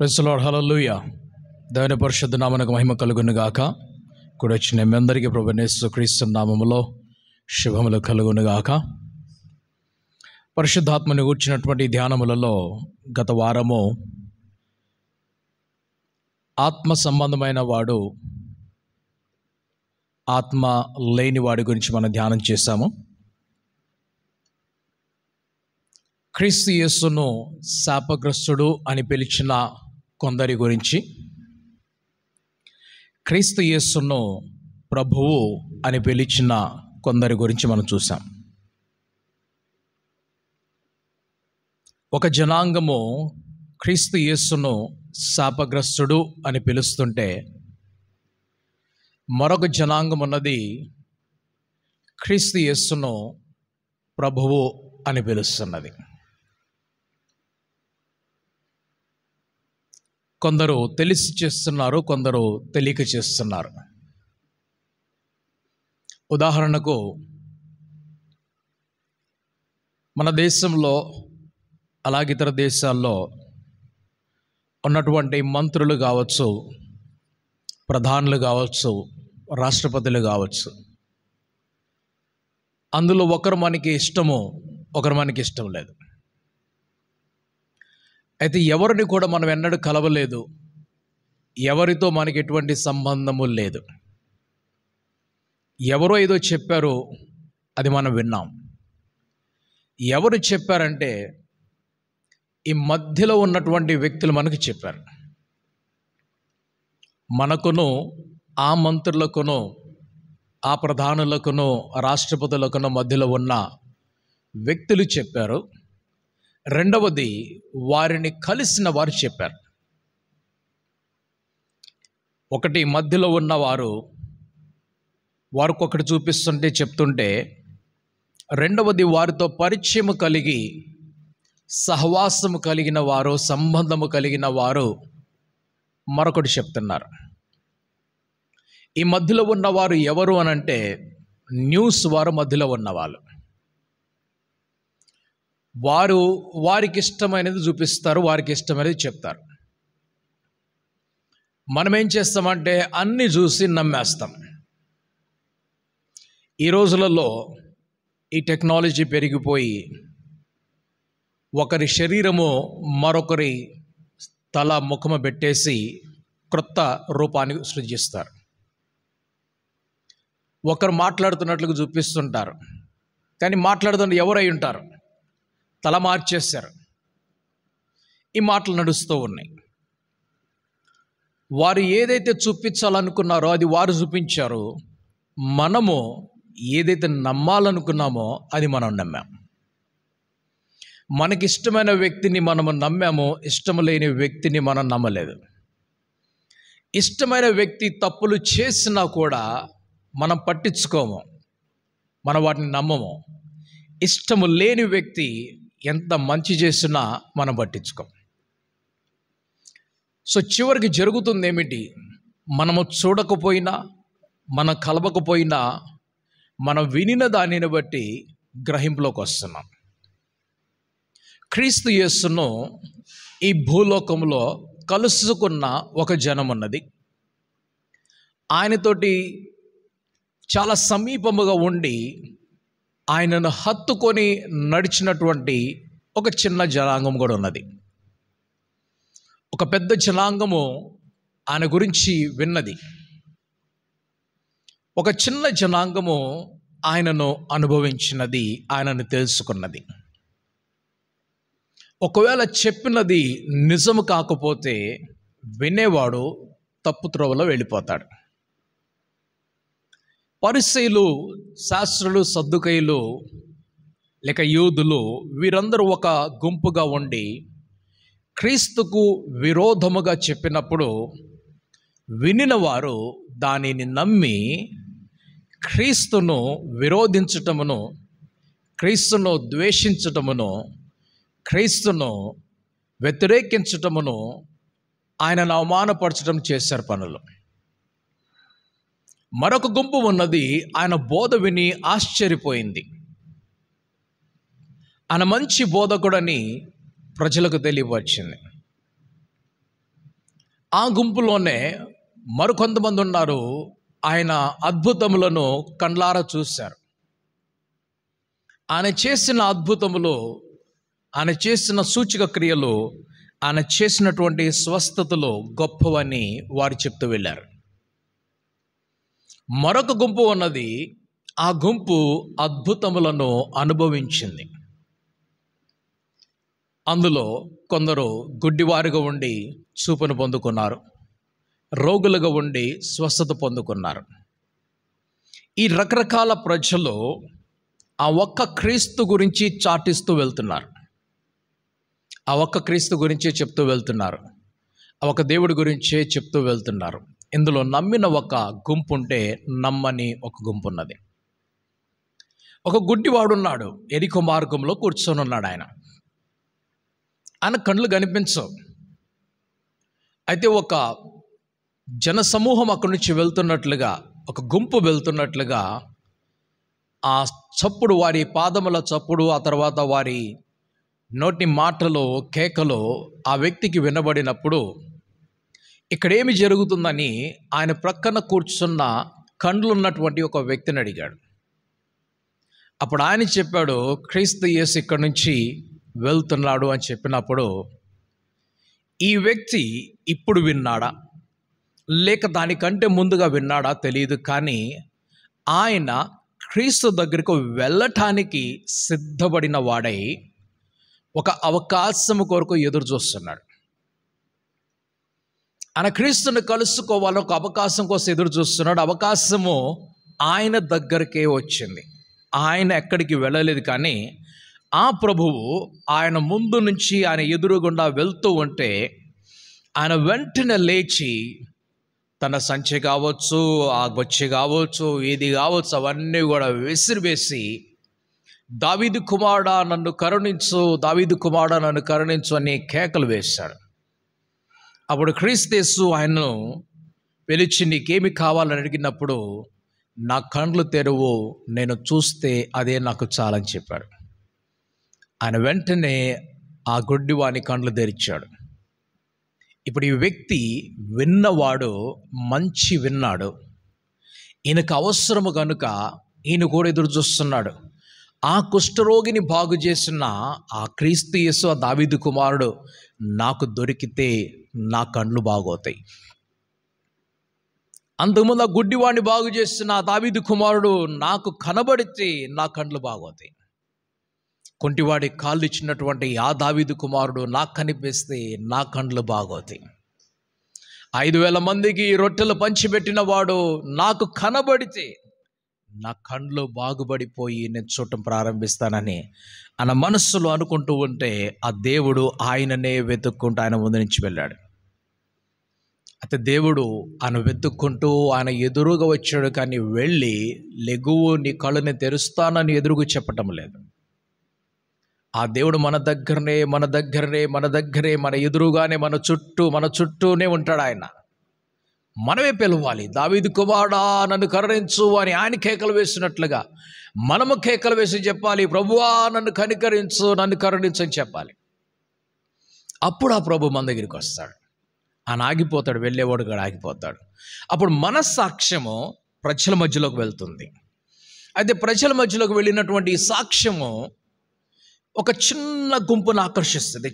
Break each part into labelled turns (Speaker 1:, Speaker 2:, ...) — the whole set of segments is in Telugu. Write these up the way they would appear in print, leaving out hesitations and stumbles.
Speaker 1: ప్రైజ్ ది లార్డ్, హల్లెలూయా. దేవుని పరిశుద్ధ నామమునకు మహిమ కలుగును గాక. కూడి వచ్చిన మీ అందరికీ ప్రభువైన యేసుక్రీస్తు నామములో శుభములు కలుగును గాక. పరిశుద్ధాత్మని కూర్చున్నటువంటి ధ్యానములలో గత వారము ఆత్మ సంబంధమైన వాడు, ఆత్మ లేని వాడి గురించి మనం ధ్యానం చేశాము. క్రీస్తు యేసును శాపగ్రస్తుడు అని పిలిచిన కొందరి గురించి, క్రీస్తు యేసును ప్రభువు అని పిలిచిన కొందరి గురించి మనం చూసాం. ఒక జనాంగము క్రీస్తు యేసును శాపగ్రస్తుడు అని పిలుస్తుంటే, మరొక జనాంగం ఉన్నది క్రీస్తు యేసును ప్రభువు అని పిలుస్తున్నది. కొందరు తెలిసి చేస్తున్నారు, కొందరు తెలియక చేస్తున్నారు. ఉదాహరణకు మన దేశంలో అలాగే ఇతర దేశాల్లో ఉన్నటువంటి మంత్రులు కావచ్చు, ప్రధానులు కావచ్చు, రాష్ట్రపతులు కావచ్చు, అందులో ఒకరు మనకి ఇష్టము, ఒకరు మనకి ఇష్టం లేదు. అయితే ఎవరిని కూడా మనం ఎన్నడూ కలవలేదు, ఎవరితో మనకి ఎటువంటి సంబంధము లేదు. ఎవరో ఏదో చెప్పారు, అది మనం విన్నాం. ఎవరు చెప్పారంటే ఈ మధ్యలో ఉన్నటువంటి వ్యక్తులు మనకు చెప్పారు. మనకును, ఆ మంత్రులకును, ఆ ప్రధానులకును, రాష్ట్రపతులకును మధ్యలో ఉన్న వ్యక్తులు చెప్పారు. రెండవది, వారిని కలిసిన వారు చెప్పారు. ఒకటి మధ్యలో ఉన్నవారు వారికొకటి చూపిస్తుంటే చెప్తుంటే, రెండవది వారితో పరిచయము కలిగి సహవాసము కలిగిన వారు, సంబంధము కలిగిన వారు మరొకటి చెప్తున్నారు. ఈ మధ్యలో ఉన్నవారు ఎవరు అనంటే న్యూస్ వారు మధ్యలో ఉన్నవాళ్ళు. వారు వారికి ఇష్టమైనది చూపిస్తారు, వారికి ఇష్టమైనది చెప్తారు. మనం ఏం చేస్తామంటే అన్నీ చూసి నమ్మేస్తాం. ఈ రోజులలో ఈ టెక్నాలజీ పెరిగిపోయి ఒకరి శరీరము మరొకరి తల ముఖము పెట్టేసి క్రొత్త రూపాన్ని సృజిస్తారు. ఒకరు మాట్లాడుతున్నట్లుగా చూపిస్తుంటారు, కానీ మాట్లాడుతున్న ఎవరై ఉంటారు? తల మార్చేశారు. ఈ మాటలు నడుస్తూ ఉన్నాయి. వారు ఏదైతే చూపించాలనుకున్నారో అది వారు చూపించారు. మనము ఏదైతే నమ్మాలనుకున్నామో అది మనం నమ్మాం. మనకిష్టమైన వ్యక్తిని మనము నమ్మాము, ఇష్టం లేని వ్యక్తిని మనం నమ్మలేదు. ఇష్టమైన వ్యక్తి తప్పులు చేసినా కూడా మనం పట్టించుకోము, మనం వాటిని నమ్మము. ఇష్టము లేని వ్యక్తి ఎంత మంచి చేసినా మనం పట్టించుకోం. సో చివరికి జరుగుతుంది ఏమిటి? మనము చూడకపోయినా, మనం కలవకపోయినా, మనం వినిన దానిని బట్టి గ్రహింపులోకి వస్తున్నాం. క్రీస్తు యేసును ఈ భూలోకంలో కలుసుకున్న ఒక జనం ఉన్నది. ఆయనతోటి చాలా సమీపముగా ఉండి ఆయనను హత్తుకొని నడిచినటువంటి ఒక చిన్న జనాంగం కూడా ఉన్నది. ఒక పెద్ద జనాంగము ఆయన గురించి విన్నది. ఒక చిన్న జనాంగము ఆయనను అనుభవించినది, ఆయనను తెలుసుకున్నది. ఒకవేళ చెప్పినది నిజము కాకపోతే వినేవాడు తప్పు త్రోవలో వెళ్ళిపోతాడు. పరిసయ్యులు, శాస్త్రులు, సద్దుకయ్యులు లేక యూదులు వీరందరూ ఒక గుంపుగా ఉండి క్రీస్తుకు విరోధముగా చెప్పినప్పుడు వినిన వారు దానిని నమ్మి క్రీస్తును విరోధించటమును, క్రీస్తును ద్వేషించటమును, క్రీస్తును వ్యతిరేకించటమును, ఆయనను అవమానపరచడం చేశారు పనులు. మరొక గుంపు ఉన్నది, ఆయన బోధ విని ఆశ్చర్యపోయింది. ఆయన మంచి బోధకుడని ప్రజలకు తెలియవచ్చింది. ఆ గుంపులోనే మరికొంతమంది ఉన్నారు. ఆయన అద్భుతములను కండ్లారా చూశారు. ఆయన చేసిన అద్భుతములు, ఆయన చేసిన సూచక క్రియలు, ఆయన చేసినటువంటి స్వస్థతలు గొప్పవని వారు చెప్తూ వెళ్ళారు. మరొక గుంపు ఉన్నది. ఆ గుంపు అద్భుతములను అనుభవించింది. అందులో కొందరు గుడ్డివారుగా ఉండి చూపును పొందుకున్నారు, రోగులుగా ఉండి స్వస్థత పొందుకున్నారు. ఈ రకరకాల ప్రజలు ఆ ఒక్క క్రీస్తు గురించి చాటిస్తూ వెళ్తున్నారు. ఆ ఒక్క క్రీస్తు గురించే చెప్తూ వెళ్తున్నారు. ఆ ఒక దేవుడి గురించే చెప్తూ వెళ్తున్నారు. ఇందులో నమ్మిన ఒక గుంపు ఉంటే, నమ్మని ఒక గుంపు ఉన్నది. ఒక గుడ్డివాడున్నాడు. ఎరికో మార్గంలో కూర్చొని ఉన్నాడు. ఆయన కళ్ళు కనిపించవు. అయితే ఒక జన సమూహం అక్కడి నుంచి వెళ్తున్నట్లుగా, ఒక గుంపు వెళ్తున్నట్లుగా ఆ చప్పుడు, వారి పాదముల చప్పుడు, ఆ తర్వాత వారి నోటి మాటలు, కేకలు ఆ వ్యక్తికి వినబడినప్పుడు ఇక్కడేమి జరుగుతుందని ఆయన ప్రక్కన కూర్చున్న కండ్లున్నటువంటి ఒక వ్యక్తిని అడిగాడు. అప్పుడు ఆయన చెప్పాడు, క్రీస్తు యేసు ఇక్కడి నుంచి వెళ్తున్నాడు అని చెప్పినప్పుడు, ఈ వ్యక్తి ఇప్పుడు విన్నాడా లేక దానికంటే ముందుగా విన్నాడా తెలియదు, కానీ ఆయన క్రీస్తు దగ్గరకు వెళ్ళటానికి సిద్ధపడిన వాడై ఒక అవకాశం కొరకు ఎదురు చూస్తున్నాడు. ఆయన క్రీస్తుని కలుసుకోవాలని ఒక అవకాశం కోసం ఎదురు చూస్తున్నాడు. అవకాశము ఆయన దగ్గరికే వచ్చింది. ఆయన ఎక్కడికి వెళ్ళలేదు, కానీ ఆ ప్రభువు ఆయన ముందు నుంచి ఆయన ఎదురుగుండా వెళ్తూ ఉంటే ఆయన వెంటనే లేచి తన సంచి కావచ్చు, ఆ బొచ్చె కావచ్చు, ఏది కావచ్చు, అవన్నీ కూడా విసిరివేసి, దావీదు కుమారుడా నన్ను కరుణించు, దావీదు కుమారుడా నన్ను కరుణించు అని కేకలు వేశాడు. అప్పుడు క్రీస్తు యేసు ఆయన్ను పిలిచి, నీకేమి కావాలని అడిగినప్పుడు, నా కండ్లు తెరువు, నేను చూస్తే అదే నాకు చాలని చెప్పాడు. ఆయన వెంటనే ఆ గుడ్డివాని కండ్లు తెరిచాడు. ఇప్పుడు ఈ వ్యక్తి విన్నవాడు, మంచి విన్నాడు. ఈయనకు అవసరము కనుక ఈయన కూడా ఎదురు చూస్తున్నాడు. ఆ కుష్ఠరోగిని బాగు చేసిన ఆ క్రీస్తు యేసు, ఆ దావీదు కుమారుడు నాకు దొరికితే నా కండ్లు బాగోతాయి. అంతకుముందు ఆ గుడ్డివాడిని బాగు చేసిన ఆ దావీదు కుమారుడు నాకు కనబడితే నా కండ్లు బాగోతాయి. కొంటివాడి కాళ్ళు ఇచ్చినటువంటి ఆ దావీదు కుమారుడు నాకు కనిపిస్తే నా కండ్లు బాగోతాయి. 5,000 మందికి రొట్టెలు పంచిపెట్టిన వాడు నాకు కనబడితే నా కండ్లు బాగుపడిపోయి నేను చూడటం ప్రారంభిస్తానని ఆయన మనస్సులో అనుకుంటూ ఉంటే, ఆ దేవుడు ఆయననే వెతుక్కుంటూ ఆయన ముందు నుంచి వెళ్ళాడు. అయితే దేవుడు ఆయన వెతుక్కుంటూ ఆయన ఎదురుగా వచ్చాడు, కానీ వెళ్ళి లెగువు, నీ కళ్ళని తెరుస్తానని ఎదురుగా చెప్పటం లేదు. ఆ దేవుడు మన దగ్గరనే మన ఎదురుగానే మన చుట్టూనే ఉంటాడు. ఆయన మనమే పిలవాలి. దావీదు కుమారుడా నన్ను కరుణించు అని ఆయన కేకలు వేసినట్లుగా మనము కేకలు వేసి చెప్పాలి, ప్రభువా నన్ను కనికరించు, నన్ను కరుణించు అని చెప్పాలి. అప్పుడు ఆ ప్రభు మన దగ్గరికి వస్తాడు. ఆయన ఆగిపోతాడు, వెళ్ళేవాడు కూడా ఆగిపోతాడు. అప్పుడు మన సాక్ష్యము ప్రజల మధ్యలోకి వెళ్తుంది. అయితే ప్రజల మధ్యలోకి వెళ్ళినటువంటి ఈ సాక్ష్యము ఒక చిన్న గుంపును ఆకర్షిస్తుంది.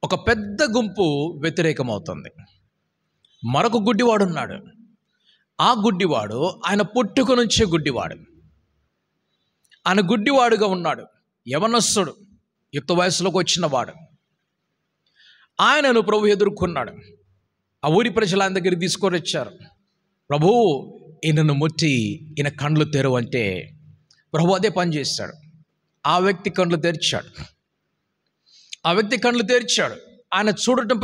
Speaker 1: ఒక పెద్ద గుంపు వ్యతిరేకమవుతుంది. మరొక గుడ్డివాడు ఉన్నాడు. ఆ గుడ్డివాడు ఆయన పుట్టుక నుంచే గుడ్డివాడు. ఆయన గుడ్డివాడుగా ఉన్నాడు. యవనస్తుడు, యుక్త వయసులోకి వచ్చినవాడు. ఆయనను ప్రభు ఎదుర్కొన్నాడు. ఆ ఊరి ప్రజలు ఆయన దగ్గర తీసుకొని వచ్చారు. ప్రభు ఈయనను ముట్టి ఈయన కండ్లు తెరువు అంటే ప్రభు అదే పని చేశాడు. ఆ వ్యక్తి కండ్లు తెరిచాడు. ఆయన చూడటం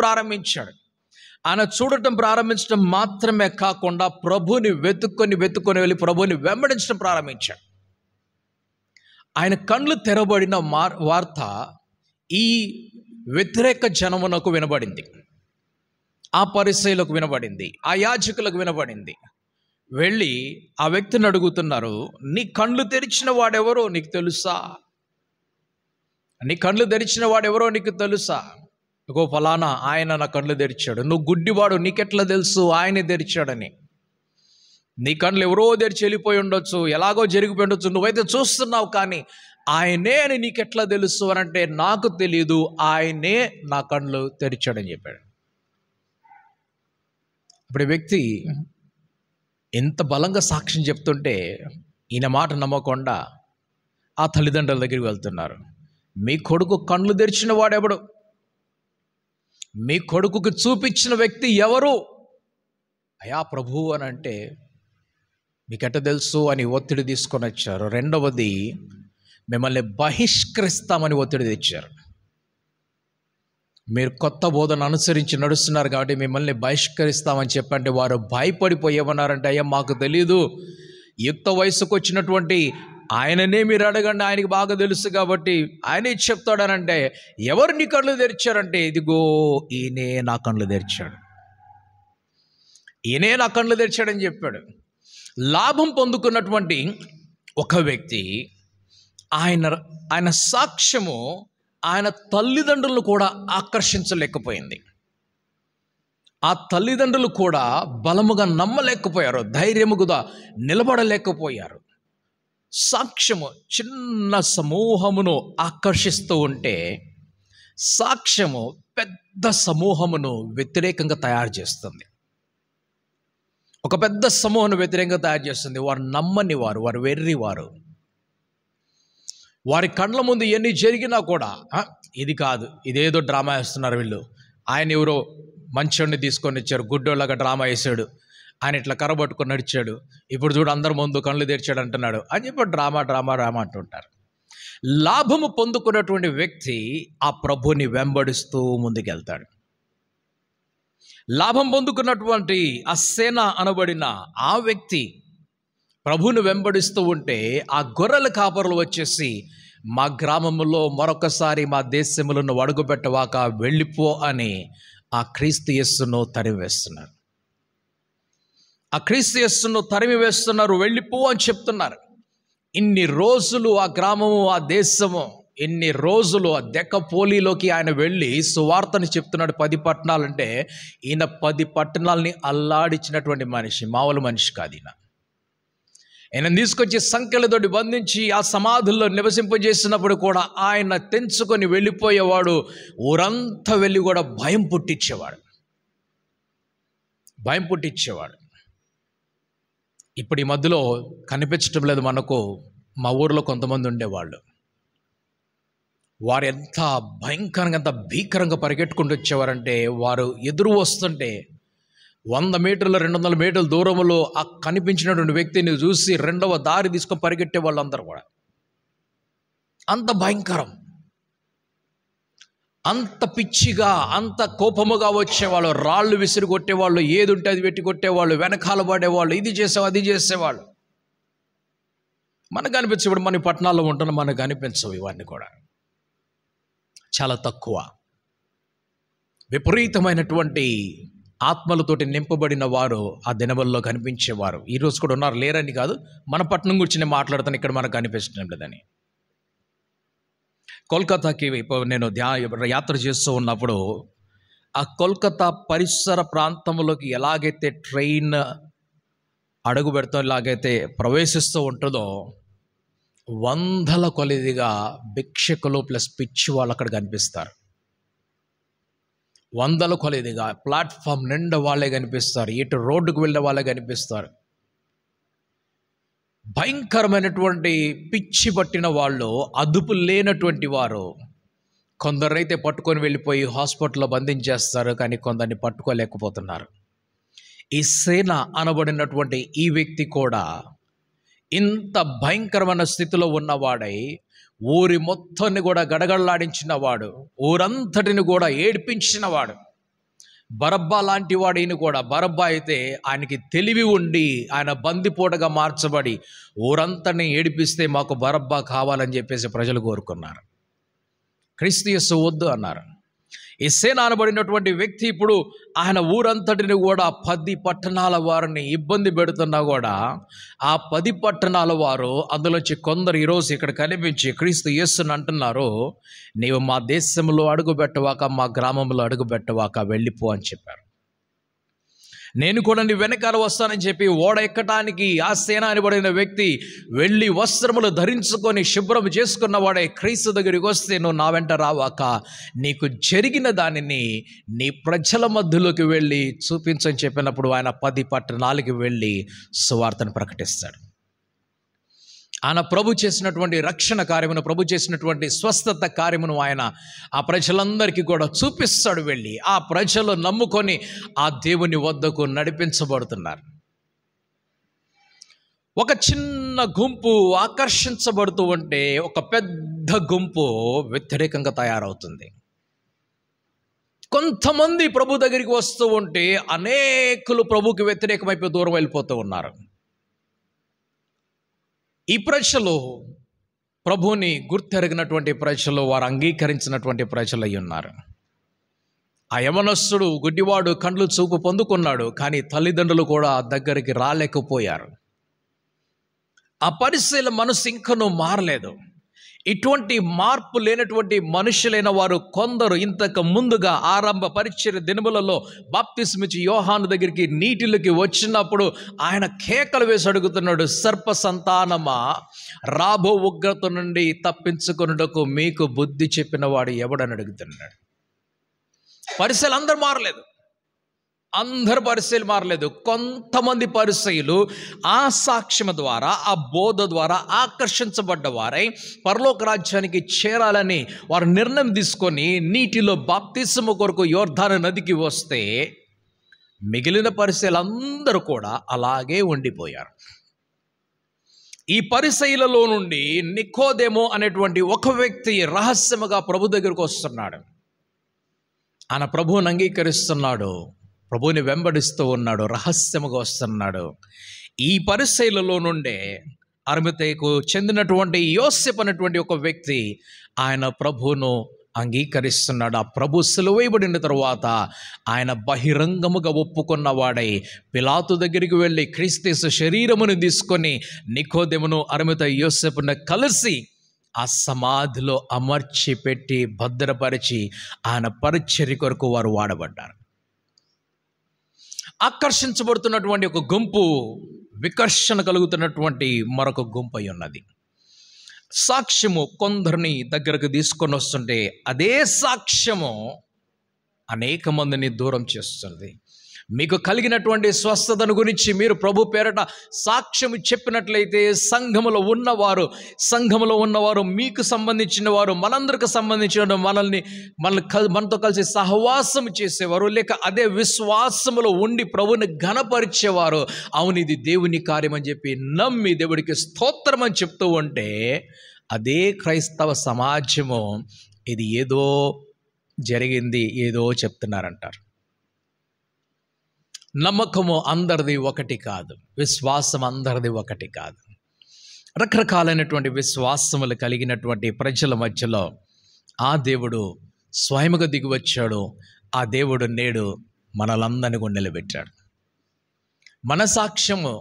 Speaker 1: ప్రారంభించడం మాత్రమే కాకుండా ప్రభుని వెతుక్కొని వెళ్ళి ప్రభుని వెంబడించడం ప్రారంభించాడు. ఆయన కండ్లు తెరబడిన వార్త ఈ వ్యతిరేక జనమునకు వినబడింది, ఆ పరిసయ్యులకు వినబడింది, ఆ యాజకులకు వినబడింది. వెళ్ళి ఆ వ్యక్తిని అడుగుతున్నారు, నీ కండ్లు తెరిచిన వాడెవరో నీకు తెలుసా? ఇగో ఫలానా ఆయన నా కళ్ళు తెరిచాడు. నువ్వు గుడ్డివాడు, నీకెట్లా తెలుసు ఆయనే తెరిచాడని? నీ కళ్ళు ఎవరో తెరిచి వెళ్ళిపోయి ఉండొచ్చు, ఎలాగో జరిగిపోయి ఉండొచ్చు, నువ్వైతే చూస్తున్నావు, కానీ ఆయనే అని నీకెట్లా తెలుసు అని అంటే, నాకు తెలియదు, ఆయనే నా కళ్ళు తెరిచాడని చెప్పాడు. ఇప్పుడు ఈ వ్యక్తి ఎంత బలంగా సాక్ష్యం చెప్తుంటే ఈయన మాట నమ్మకుండా ఆ తల్లిదండ్రుల దగ్గరికి వెళ్తున్నారు. మీ కొడుకు కళ్ళు తెరిచిన వాడెవడు? మీ కొడుకుకి చూపించిన వ్యక్తి ఎవరు? అయా ప్రభువు అని అంటే, మీకెట్ట తెలుసు అని ఒత్తిడి తీసుకొని వచ్చారు. రెండవది, మిమ్మల్ని బహిష్కరిస్తామని ఒత్తిడి తెచ్చారు. మీరు కొత్త బోధన అనుసరించి నడుస్తున్నారు కాబట్టి మిమ్మల్ని బహిష్కరిస్తామని చెప్పంటే వారు భయపడిపోయి ఏమన్నారంటే, అయ్యా మాకు తెలీదు, యుక్త వయసుకు వచ్చినటువంటి ఆయననే మీరు అడగండి, ఆయనకి బాగా తెలుసు కాబట్టి ఆయనే చెప్తాడనంటే, ఎవరు నీ కళ్ళు తెరిచారంటే, ఇదిగో ఈయనే నా కళ్ళు తెరిచాడు, ఈయనే నా కళ్ళు తెరిచాడని చెప్పాడు. లాభం పొందుకున్నటువంటి ఒక వ్యక్తి, ఆయన సాక్ష్యము ఆయన తల్లిదండ్రులను కూడా ఆకర్షించలేకపోయింది. ఆ తల్లిదండ్రులు కూడా బలముగా నమ్మలేకపోయారు, ధైర్యముగా నిలబడలేకపోయారు. సాక్ష్యము చిన్న సమూహమును ఆకర్షిస్తూ ఉంటే, సాక్ష్యము పెద్ద సమూహమును వ్యతిరేకంగా తయారు చేస్తుంది. ఒక పెద్ద సమూహం వ్యతిరేకంగా తయారు చేస్తుంది. వారు నమ్మని వారు, వారు వెర్రివారు. వారి కండ్ల ముందు ఎన్ని జరిగినా కూడా ఇది కాదు, ఇదేదో డ్రామా వేస్తున్నారు వీళ్ళు, ఆయన ఎవరో మంచోడిని తీసుకొని వచ్చారు, గుడ్డోళ్ళగా డ్రామా వేసాడు, ఆయన ఇట్లా కర్రబట్టుకొని నడిచాడు, ఇప్పుడు చూడు అందరి ముందు కళ్ళు తెరిచాడు అంటున్నాడు అని చెప్పి డ్రామా డ్రామా డ్రామా అంటుంటారు. లాభము పొందుకున్నటువంటి వ్యక్తి ఆ ప్రభుని వెంబడిస్తూ ముందుకెళ్తాడు. లాభం పొందుకున్నటువంటి ఆ సేన అనబడిన ఆ వ్యక్తి ప్రభువును వెంబడిస్తూ ఉంటే, ఆ గొర్రెల కాపరులు వచ్చేసి, మా గ్రామంలో మరొకసారి మా దేశంలో నువ్వు అడుగుపెట్టవాక వెళ్ళిపో అని ఆ క్రీస్తు యేసును తరిమివేస్తున్నారు. ఆ క్రీస్తు యేసును తరిమివేస్తున్నారు, వెళ్ళిపో అని చెప్తున్నారు. ఇన్ని రోజులు ఆ గ్రామము, ఆ దేశము, ఇన్ని రోజులు ఆ దెక్కపోలిలోకి ఆయన వెళ్ళి సువార్తని చెప్తున్నాడు. 10 పట్టణాలంటే ఈయన 10 పట్టణాలని అల్లాడించినటువంటి మనిషి, మామూలు మనిషి కాదు ఈయన. ఆయన తీసుకొచ్చి సంఖ్యలతోటి బంధించి ఆ సమాధుల్లో నివసింపజేసినప్పుడు కూడా ఆయన తెంచుకొని వెళ్ళిపోయేవాడు. ఊరంతా వెళ్ళి కూడా భయం పుట్టించేవాడు. ఇప్పుడు ఈ మధ్యలో కనిపించటం లేదు మనకు. మా ఊరిలో కొంతమంది ఉండేవాళ్ళు, వారు ఎంత భయంకరంగా, ఎంత భీకరంగా పరిగెట్టుకుంటూ వచ్చేవారంటే, వారు ఎదురు వస్తుంటే 100 మీటర్లు 200 మీటర్ల దూరంలో ఆ కనిపించినటువంటి వ్యక్తిని చూసి రెండవ దారి తీసుకొని పరిగెట్టే వాళ్ళందరూ కూడా. అంత భయంకరం, అంత పిచ్చిగా, అంత కోపముగా వచ్చేవాళ్ళు. రాళ్ళు విసిరి కొట్టేవాళ్ళు, ఏది ఉంటే అది పెట్టి కొట్టేవాళ్ళు, వెనకాల పడేవాళ్ళు, ఇది చేసేవాళ్ళు అది చేసేవాళ్ళు. మనకు అనిపించే, ఇప్పుడు మన పట్టణాల్లో ఉంటున్న మనకు అనిపించవు ఇవన్నీ కూడా, చాలా తక్కువ. విపరీతమైనటువంటి ఆత్మలతోటి నింపబడిన వారు ఆ దినబల్లో కనిపించేవారు. ఈరోజు కూడా ఉన్నారు, లేరని కాదు, మన పట్టణం గురించి నేను మాట్లాడుతాను, ఇక్కడ మనకు కనిపించడం లేదని. కోల్కతాకి నేను యాత్ర చేస్తూ ఉన్నప్పుడు, ఆ కోల్కతా పరిసర ప్రాంతంలోకి ఎలాగైతే ట్రైన్ అడుగు పెడుతూ, ఎలాగైతే ప్రవేశిస్తూ ఉంటుందో, 100ల కొలదిగా భిక్షకులు ప్లస్ పిచ్చి వాళ్ళు అక్కడ కనిపిస్తారు. 100ల కొలదిగా ప్లాట్ఫామ్ నిండా వాళ్ళే కనిపిస్తారు, ఇటు రోడ్డుకు వెళ్ళే వాళ్ళే కనిపిస్తారు. భయంకరమైనటువంటి పిచ్చి పట్టిన వాళ్ళు, అదుపు లేనటువంటి వారు. కొందరైతే పట్టుకొని వెళ్ళిపోయి హాస్పిటల్లో బంధించేస్తారు, కానీ కొందరిని పట్టుకోలేకపోతున్నారు. ఈ సేన అనబడినటువంటి ఈ వ్యక్తి కూడా ఇంత భయంకరమైన స్థితిలో ఉన్నవాడై, ఊరి మొత్తాన్ని కూడా గడగడలాడించిన వాడు, ఊరంతటిని కూడా ఏడ్పించిన వాడు. బరబ్బా లాంటి వాడు ఈయన కూడా. బరబ్బా అయితే ఆయనకి తెలివి ఉండి ఆయన బందిపోటుగా మార్చబడి ఊరంతని ఏడిపిస్తే మాకు బరబ్బా కావాలని చెప్పేసి ప్రజలు కోరుకున్నారు. క్రీస్తు యేసు వద్దు అన్నారు. ఈ సేన అనబడినటువంటి వ్యక్తి ఇప్పుడు ఆయన ఊరంతటిని కూడా 10 పట్టణాల వారిని ఇబ్బంది పెడుతున్నా కూడా ఆ 10 పట్టణాల వారు అందులోంచి కొందరు ఈరోజు ఇక్కడ కనిపించి క్రీస్తు యేసుని అంటున్నారు, నీవు మా దేశంలో అడుగుపెట్టవాక, మా గ్రామంలో అడుగుపెట్టవాక, వెళ్ళిపో అని చెప్పారు. నేను కూడా నీ వెనకాల వస్తానని చెప్పి ఓడ ఎక్కటానికి ఆ సేన అనబడిన వ్యక్తి వెళ్ళి వస్త్రములు ధరించుకొని శుభ్రం చేసుకున్న వాడే క్రీస్తు దగ్గరికి వస్తే, నువ్వు నా వెంట రావాక నీకు జరిగిన దానిని నీ ప్రజల మధ్యలోకి వెళ్ళి చూపించని చెప్పినప్పుడు ఆయన 10 పట్టణాలకి వెళ్ళి సువార్తను ప్రకటిస్తాడు. ఆయన ప్రభు చేసినటువంటి రక్షణ కార్యమును, ప్రభు చేసినటువంటి స్వస్థత కార్యమును ఆయన ఆ ప్రజలందరికీ కూడా చూపిస్తాడు. వెళ్ళి ఆ ప్రజలు నమ్ముకొని ఆ దేవుని వద్దకు నడిపించబడుతున్నారు. ఒక చిన్న గుంపు ఆకర్షించబడుతూ ఉంటే ఒక పెద్ద గుంపు వ్యతిరేకంగా తయారవుతుంది. కొంతమంది ప్రభు దగ్గరికి వస్తూ ఉంటే అనేకులు ప్రభుకి వ్యతిరేకమైపోయి దూరం వెళ్ళిపోతూ ఉన్నారు. ఈ ప్రజలు ప్రభుని గుర్తెరిగినటువంటి ప్రజలు, వారు అంగీకరించినటువంటి ప్రజలు అయి ఉన్నారు. ఆ యవనస్తుడు గుడ్డివాడు కండ్లు చూపు పొందుకున్నాడు, కానీ తల్లిదండ్రులు కూడా దగ్గరికి రాలేకపోయారు. ఆ పరిస్థితుల మనసు ఇంకనూ మారలేదు. ఇటువంటి మార్పు లేనటువంటి మనుషులైన వారు కొందరు ఇంతకు ముందుగా ఆరంభ పరిచర్య దినములలో బాప్తిస్మిచ్చి యోహాను దగ్గరికి నీటిలోకి వచ్చినప్పుడు ఆయన కేకలు వేసి అడుగుతున్నాడు, సర్ప సంతానమా, రాబో ఉగ్రత నుండి తప్పించుకొనుటకు మీకు బుద్ధి చెప్పిన వాడు ఎవడని అడుగుతున్నాడు. పరిస్థితులు అందరూ మారలేదు, అందరు పరిచయులు మారలేదు. కొంతమంది పరిచయులు ఆ సాక్ష్యం ద్వారా, ఆ బోధ ద్వారా ఆకర్షించబడ్డ వారై పరలోక రాజ్యానికి చేరాలని వారు నిర్ణయం తీసుకొని నీటిలో బాప్తిస్మము కొరకు యోర్దాను నదికి వస్తే మిగిలిన పరిచయులందరూ కూడా అలాగే ఉండిపోయారు. ఈ పరిచయులలో నుండి నికోదేము అనేటువంటి ఒక వ్యక్తి రహస్యముగా ప్రభు దగ్గరకు వస్తున్నాడు. ఆయన ప్రభువుని అంగీకరిస్తున్నాడు, ప్రభువుని వెంబడిస్తూ ఉన్నాడు, రహస్యముగా వస్తున్నాడు. ఈ పరిచయులలో నుండే అరిమతేయుకు చెందినటువంటి యోసేపు అనేటువంటి ఒక వ్యక్తి ఆయన ప్రభువును అంగీకరిస్తున్నాడు. ఆ ప్రభు సిలువేయబడిన తరువాత ఆయన బహిరంగముగా ఒప్పుకున్న వాడై పిలాతు దగ్గరికి వెళ్ళి క్రీస్తు శరీరమును తీసుకొని నికోదెమును అరిమతేయు యోసేపును కలిసి ఆ సమాధిలో అమర్చి పెట్టి భద్రపరిచి ఆయన పరిచర్య కొరకు వారు వాడబడ్డారు. ఆకర్షించబడుతున్నటువంటి ఒక గుంపు, వికర్షణ కలుగుతున్నటువంటి మరొక గుంపు అయి ఉన్నది. సాక్ష్యము కొందరిని దగ్గరకు తీసుకొని వస్తుంటే అదే సాక్ష్యము అనేక మందిని దూరం చేస్తుంది. మీకు కలిగినటువంటి స్వస్థతను గురించి మీరు ప్రభు పేరట సాక్ష్యం చెప్పినట్లయితే సంఘములో ఉన్నవారు మీకు సంబంధించిన వారు, మనందరికి సంబంధించిన మనతో కలిసి సహవాసం చేసేవారు, లేక అదే విశ్వాసములో ఉండి ప్రభుని ఘనపరిచేవారు, అవును ఇది దేవుని కార్యం అని చెప్పి నమ్మి దేవుడికి స్తోత్రం అని చెప్తూ ఉంటే అదే క్రైస్తవ సమాజము ఇది ఏదో జరిగింది, ఏదో చెప్తున్నారంటారు. నమ్మకము అందరిది ఒకటి కాదు, విశ్వాసం అందరిది ఒకటి కాదు. రకరకాలైనటువంటి విశ్వాసములు కలిగినటువంటి ప్రజల మధ్యలో ఆ దేవుడు స్వయముగా దిగివచ్చాడు. ఆ దేవుడు నేడు మనలందరినీ కూడా నిలబెట్టాడు. మన సాక్ష్యము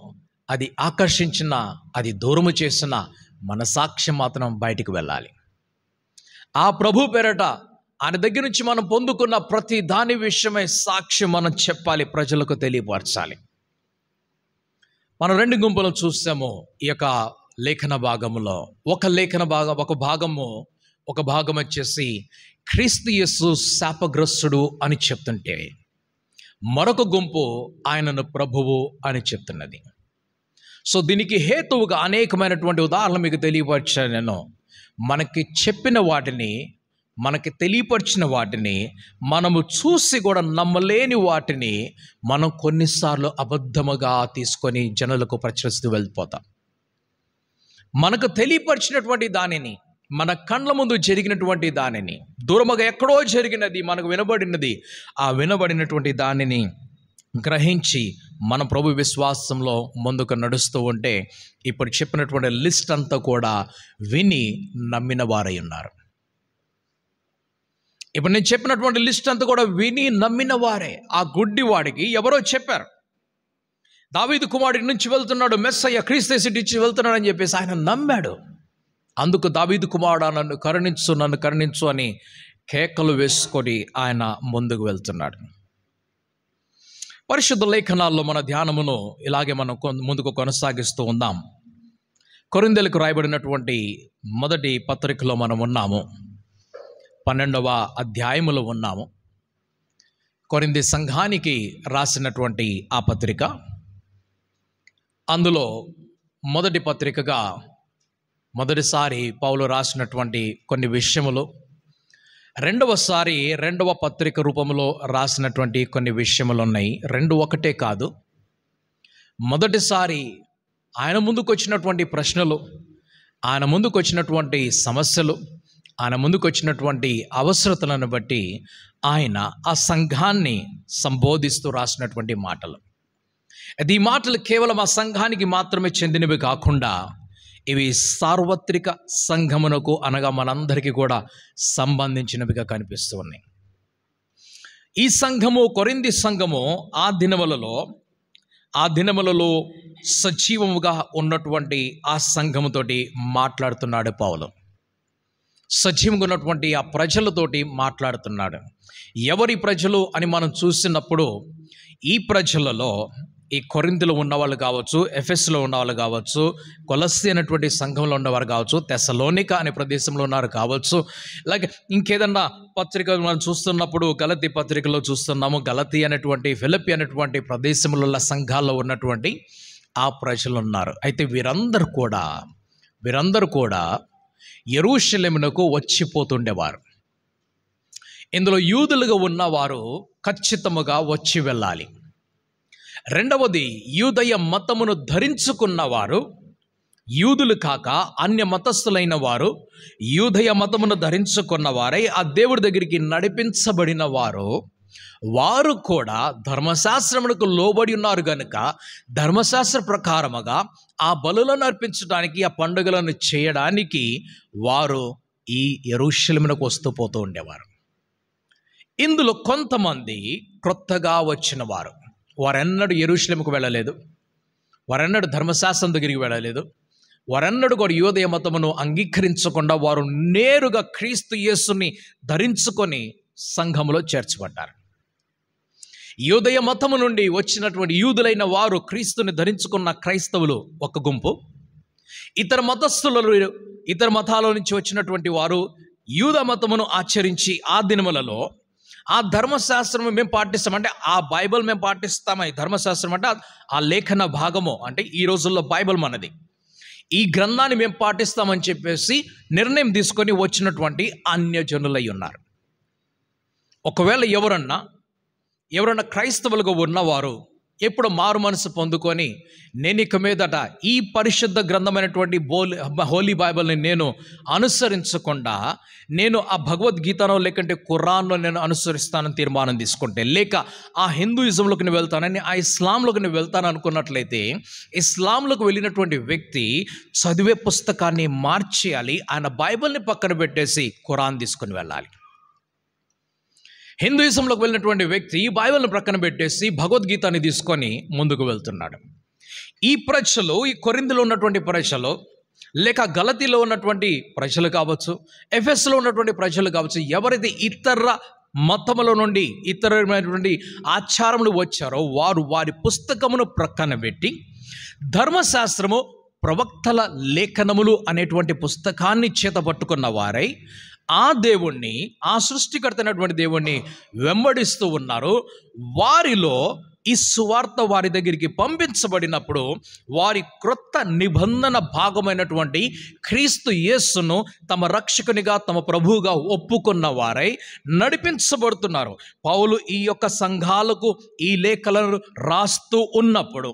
Speaker 1: అది ఆకర్షించిన, అది దూరము చేసిన మన సాక్ష్యం మాత్రం బయటికి వెళ్ళాలి. ఆ ప్రభు పేరట ఆయన దగ్గర నుంచి మనం పొందుకున్న ప్రతి దాని విషయమై సాక్ష్యం మనం చెప్పాలి, ప్రజలకు తెలియపరచాలి. మనం 2 గుంపులను చూస్తాము ఈ యొక్క లేఖన భాగంలో. ఒక భాగం వచ్చేసి క్రీస్తు యేసు శాపగ్రస్తుడు అని చెప్తుంటే, మరొక గుంపు ఆయనను ప్రభువు అని చెప్తున్నది. సో దీనికి హేతువుగా అనేకమైనటువంటి ఉదాహరణలు మీకు తెలియపరిచాను నేను. మనకి చెప్పిన వాటిని, మనకి తెలియపరిచిన వాటిని, మనము చూసి కూడా నమ్మలేని వాటిని మనం కొన్నిసార్లు అబద్ధముగా తీసుకొని జనులకు ప్రచురిస్తూ వెళ్ళిపోతాం. మనకు తెలియపరిచినటువంటి దానిని, మన కళ్ళ ముందు జరిగినటువంటి దానిని, దూరముగా ఎక్కడో జరిగినది మనకు వినబడినది, ఆ వినబడినటువంటి దానిని గ్రహించి మన ప్రభు విశ్వాసంలో ముందుకు నడుస్తూ ఉంటే ఇప్పుడు చెప్పినటువంటి లిస్ట్ అంతా కూడా విని నమ్మిన వారై ఉన్నారు. ఇప్పుడు నేను చెప్పినటువంటి లిస్ట్ అంతా కూడా విని నమ్మిన వారే. ఆ గుడ్డి వాడికి ఎవరో చెప్పారు, దావీదు కుమారుడి నుంచి వెళ్తున్నాడు మెస్సయ్య, క్రీస్తు నుంచి వెళ్తున్నాడు అని చెప్పేసి ఆయన నమ్మాడు. అందుకు దావీదు కుమారుడా నన్ను కరుణించు అని కేకలు వేసుకొని ఆయన ముందుకు వెళ్తున్నాడు. పరిశుద్ధ లేఖనాల్లో మన ధ్యానమును ఇలాగే మనం ముందుకు కొనసాగిస్తూ ఉందాం. కొరింథీయులకు రాయబడినటువంటి మొదటి పత్రికలో మనం ఉన్నాము, 12వ అధ్యాయములో ఉన్నాము. కొరింథీ సంఘానికి రాసినటువంటి ఆ పత్రిక, అందులో మొదటి పత్రికగా మొదటిసారి పౌలు రాసినటువంటి కొన్ని విషయములు, రెండవసారి రెండవ పత్రిక రూపంలో రాసినటువంటి కొన్ని విషయములు ఉన్నాయి. రెండు ఒకటే కాదు. మొదటిసారి ఆయన ముందుకు వచ్చినటువంటి ప్రశ్నలు, ఆయన ముందుకు వచ్చినటువంటి సమస్యలు, ఆయన ముందుకు వచ్చినటువంటి అవసరతలను బట్టి ఆయన ఆ సంఘాన్ని సంబోధిస్తూ రాసినటువంటి మాటలు. అది ఈ మాటలు కేవలం ఆ సంఘానికి మాత్రమే చెందినవి కాకుండా ఇవి సార్వత్రిక సంఘమునకు అనగా మనందరికీ కూడా సంబంధించినవిగా కనిపిస్తూ ఉన్నాయి. ఈ సంఘము, కొరింథీ సంఘము ఆ దినములలో సజీవముగా ఉన్నటువంటి ఆ సంఘముతోటి మాట్లాడుతున్నాడు పౌలు. సజీవంగా ఉన్నటువంటి ఆ ప్రజలతోటి మాట్లాడుతున్నాడు. ఎవరి ప్రజలు అని మనం చూసినప్పుడు ఈ ప్రజలలో ఈ కొరింథీలో ఉన్నవాళ్ళు కావచ్చు, ఎఫెస్లో ఉన్నవాళ్ళు కావచ్చు, కొలస్సీ అనేటువంటి సంఘంలో ఉన్నవారు కావచ్చు, తెస్సలోనిక అనే ప్రదేశంలో ఉన్నారు కావచ్చు, అలాగే ఇంకేదన్నా పత్రిక మనం చూస్తున్నప్పుడు గలతీ పత్రికలో చూస్తున్నాము, గలతీ అనేటువంటి ఫిలిప్పీ అనేటువంటి ప్రదేశంలో సంఘాల్లో ఉన్నటువంటి ఆ ప్రజలు ఉన్నారు. అయితే వీరందరూ కూడా యెరూషలేమునకు వచ్చిపోతుండేవారు. ఇందులో యూదులుగా ఉన్నవారు ఖచ్చితముగా వచ్చి వెళ్ళాలి. రెండవది, యూదయ మతమును ధరించుకున్నవారు, యూదులు కాక అన్య మతస్థులైన వారు యూదయ మతమును ధరించుకున్నవారై ఆ దేవుడి దగ్గరికి నడిపించబడిన వారు కూడా ధర్మశాస్త్రమునకు లోబడి ఉన్నారు కనుక ధర్మశాస్త్ర ప్రకారముగా ఆ బలులను అర్పించడానికి, ఆ పండుగలను చేయడానికి వారు ఈ యెరూషలేమునకు వస్తూ పోతూ ఉండేవారు. ఇందులో కొంతమంది క్రొత్తగా వచ్చిన వారెన్నడూ యెరూషలేముకు వెళ్ళలేదు, వారెన్నడూ ధర్మశాస్త్రం దగ్గరికి వెళ్ళలేదు, వారెన్నడూ కూడా యూదయ మతమును అంగీకరించకుండా వారు నేరుగా క్రీస్తు యేసుని ధరించుకొని సంఘములో చేర్చబడ్డారు. యూదయ మతము నుండి వచ్చినటువంటి యూదులైన వారు క్రీస్తుని ధరించుకున్న క్రైస్తవులు ఒక గుంపు, ఇతర మతాల నుంచి వచ్చినటువంటి వారు యూద మతమును ఆచరించి ఆ దినములలో ఆ ధర్మశాస్త్రం మేము పాటిస్తామంటే ఆ బైబిల్ మేము పాటిస్తాము. ఈ ధర్మశాస్త్రం అంటే ఆ లేఖన భాగము, అంటే ఈ రోజుల్లో బైబిల్ మనది, ఈ గ్రంథాన్ని మేము పాటిస్తామని చెప్పేసి నిర్ణయం తీసుకొని వచ్చినటువంటి అన్యజనులై ఉన్నారు. ఒకవేళ ఎవరన్నా క్రైస్తవులుగా ఉన్నవారు ఎప్పుడు మారు మనసు పొందుకొని నేను ఇక మీదట ఈ పరిశుద్ధ గ్రంథమైనటువంటి హోలీ బైబిల్ని నేను అనుసరించకుండా నేను ఆ భగవద్గీతనో లేకంటే ఖురాన్లో నేను అనుసరిస్తానని తీర్మానం తీసుకుంటే, లేక ఆ హిందూయిజంలోకి నేను వెళ్తానని, ఆ ఇస్లాంలోకి నేను వెళ్తాను అనుకున్నట్లయితే, ఇస్లాంలోకి వెళ్ళినటువంటి వ్యక్తి చదివే పుస్తకాన్ని మార్చేయాలి, ఆయన బైబిల్ని పక్కన పెట్టేసి ఖురాన్ తీసుకుని వెళ్ళాలి. హిందూయిజంలోకి వెళ్ళినటువంటి వ్యక్తి బైబిల్ని ప్రక్కన పెట్టేసి భగవద్గీతని తీసుకొని ముందుకు వెళ్తున్నాడు. ఈ ప్రజలు, ఈ కొరింథీలో ఉన్నటువంటి ప్రజలు, లేక గలతీలో ఉన్నటువంటి ప్రజలు కావచ్చు, ఎఫెస్లో ఉన్నటువంటి ప్రజలు కావచ్చు, ఎవరైతే ఇతర మతముల నుండి ఇతరమైనటువంటి ఆచారములు వచ్చారో వారు వారి పుస్తకమును ప్రక్కన పెట్టి ధర్మశాస్త్రము, ప్రవక్తల లేఖనములు అనేటువంటి పుస్తకాన్ని చేతపట్టుకున్న వారై ఆ దేవుణ్ణి, ఆ సృష్టికర్త అయినటువంటి దేవుణ్ణి వెంబడిస్తూ ఉన్నారు. వారిలో ఈ సువార్త వారి దగ్గరికి పంపించబడినప్పుడు వారి క్రొత్త నిబంధన భాగమైనటువంటి క్రీస్తు యేసును తమ రక్షకునిగా, తమ ప్రభువుగా ఒప్పుకున్న వారై నడిపించబడుతున్నారు. పౌలు ఈ యొక్క సంఘాలకు ఈ లేఖలను రాస్తూ ఉన్నప్పుడు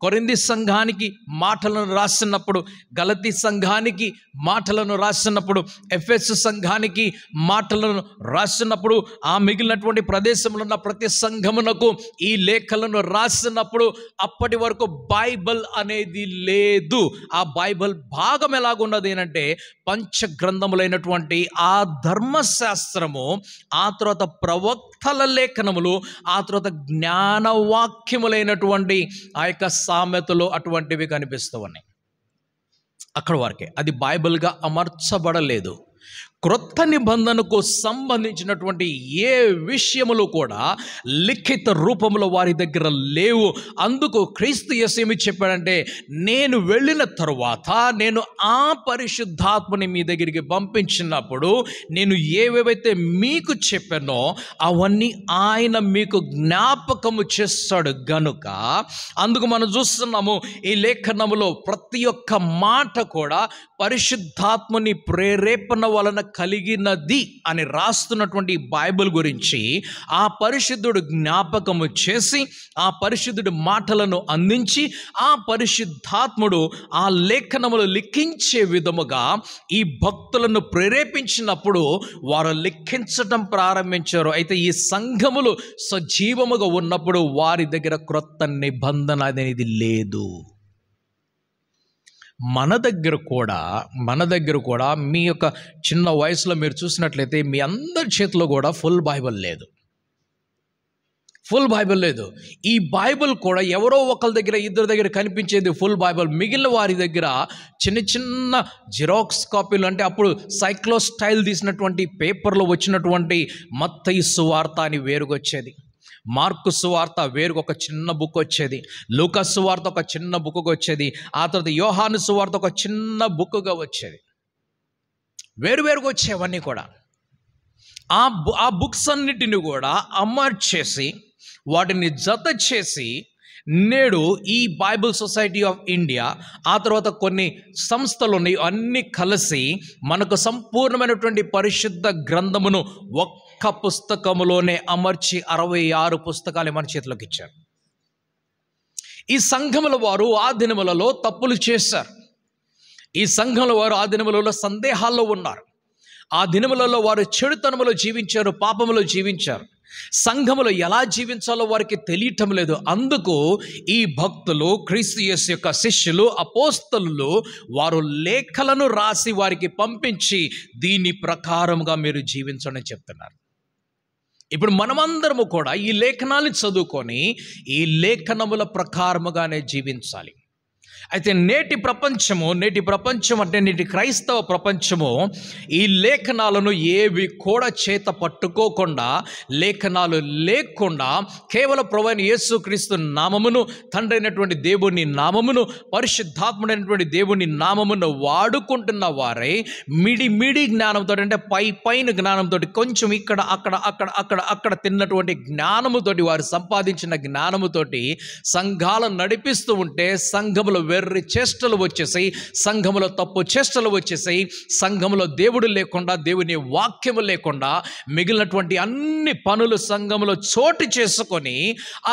Speaker 1: కొరింథీ సంఘానికి మాటలను రాసినప్పుడు, గలతీ సంఘానికి మాటలను రాసినప్పుడు, ఎఫెసు సంఘానికి మాటలను రాసినప్పుడు, ఆ మిగిలినటువంటి ప్రదేశంలో ఉన్న ప్రతి సంఘమునకు ఈ లేఖలను రాసినప్పుడు అప్పటి వరకు బైబిల్ అనేది లేదు. ఆ బైబిల్ భాగం ఎలాగున్నది అంటే పంచగ్రంథములైనటువంటి ఆ ధర్మశాస్త్రము, ఆ తర్వాత ప్రవక్తల లేఖనములు, ఆ తర్వాత జ్ఞానవాక్యములైనటువంటి ఆ యొక్క సామెతలు అటువంటివి కనిపిస్తూ ఉన్నాయి. అక్కడ వరకే, అది బైబిల్గా అమర్చబడలేదు. క్రొత్త నిబంధనకు సంబంధించినటువంటి ఏ విషయములు కూడా లిఖిత రూపంలో వారి దగ్గర లేవు. అందుకు క్రీస్తు యేసు ఏమి చెప్పాడంటే, నేను వెళ్ళిన తరువాత నేను ఆ పరిశుద్ధాత్మని మీ దగ్గరికి పంపించినప్పుడు నేను ఏవేవైతే మీకు చెప్పానో అవన్నీ ఆయన మీకు జ్ఞాపకము చేస్తాడు. గనుక అందుకు మనం చూస్తున్నాము ఈ లేఖనములో ప్రతి ఒక్క మాట కూడా పరిశుద్ధాత్మని ప్రేరేపణ వలన కలిగినది అని రాస్తున్నటువంటి బైబిల్ గురించి ఆ పరిశుద్ధుడు జ్ఞాపకము చేసి, ఆ పరిశుద్ధుడి మాటలను అందించి, ఆ పరిశుద్ధాత్ముడు ఆ లేఖనములు లిఖించే విధముగా ఈ భక్తులను ప్రేరేపించినప్పుడు వారు లిఖించటం ప్రారంభించారు. అయితే ఈ సంఘములు సజీవముగా ఉన్నప్పుడు వారి దగ్గర క్రొత్త నిబంధన అనేది లేదు. మన దగ్గర కూడా మీ యొక్క చిన్న వయసులో మీరు చూసినట్లయితే మీ అందరి చేతిలో కూడా ఫుల్ బైబిల్ లేదు. ఈ బైబిల్ కూడా ఎవరో ఒకరి దగ్గర, ఇద్దరి దగ్గర కనిపించేది ఫుల్ బైబిల్. మిగిలిన వారి దగ్గర చిన్న చిన్న జిరాక్స్ కాపీలు, అంటే అప్పుడు సైక్లో స్టైల్ తీసినటువంటి పేపర్లో వచ్చినటువంటి మత్తయి సువార్త అని వేరుగా వచ్చేది, మార్కు సువార్త వేరుగా ఒక చిన్న బుక్ వచ్చేది, లూకా సువార్త ఒక చిన్న బుక్గా వచ్చేది, ఆ తర్వాత యోహాను సువార్త ఒక చిన్న బుక్గా వచ్చేది. వేరువేరుగా వచ్చేవన్నీ కూడా. ఆ బుక్స్ అన్నిటిని కూడా అమర్చేసి వాటిని జత చేసి నేడు ఈ బైబిల్ సొసైటీ ఆఫ్ ఇండియా, ఆ తర్వాత కొన్ని సంస్థలు ఉన్నాయి, అన్నీ కలిసి మనకు సంపూర్ణమైనటువంటి పరిశుద్ధ గ్రంథమును ఒక్క పుస్తకములోనే అమర్చి 66 పుస్తకాలు మన చేతిలోకి ఇచ్చారు. ఈ సంఘముల వారు ఆ దినములలో తప్పులు చేశారు. ఈ సంఘముల వారు ఆ దినములలో సందేహాల్లో ఉన్నారు. ఆ దినములలో వారు చెడుతనములో జీవించారు, పాపములో జీవించారు. సంఘములో ఎలా జీవించాలో వారికి తెలియటం లేదు. అందుకు ఈ భక్తులు, క్రీస్తు యేసు యొక్క శిష్యులు, అపోస్తలులు వారు లేఖలను రాసి వారికి పంపించి దీని ప్రకారముగా మీరు జీవించండి చెప్తున్నారు. ఇప్పుడు మనమందరము కూడా ఈ లేఖనాలను చదువుకొని ఈ లేఖనముల ప్రకారముగానే జీవించాలి. అయితే నేటి ప్రపంచం అంటే నేటి క్రైస్తవ ప్రపంచము ఈ లేఖనాలను ఏవి కూడా చేత పట్టుకోకుండా, లేఖనాలు లేకుండా కేవలం ప్రభువైన యేసుక్రీస్తు నామమును, తండ్రి అయినటువంటి దేవుని నామమును, పరిశుద్ధాత్ముడైనటువంటి దేవుని నామమును వాడుకుంటున్న వారై మిడి జ్ఞానంతో, అంటే పైన జ్ఞానంతో, కొంచెం ఇక్కడ అక్కడ తిన్నటువంటి జ్ఞానముతోటి, వారు సంపాదించిన జ్ఞానముతోటి సంఘాలను నడిపిస్తూ ఉంటే సంఘములో వెర్రి చేష్టలు వచ్చేసాయి, సంఘములో తప్పు చేష్టలు వచ్చేసాయి, సంఘములో దేవుడు లేకుండా, దేవుని వాక్యము లేకుండా మిగిలినటువంటి అన్ని పనులు సంఘములో చోటు చేసుకొని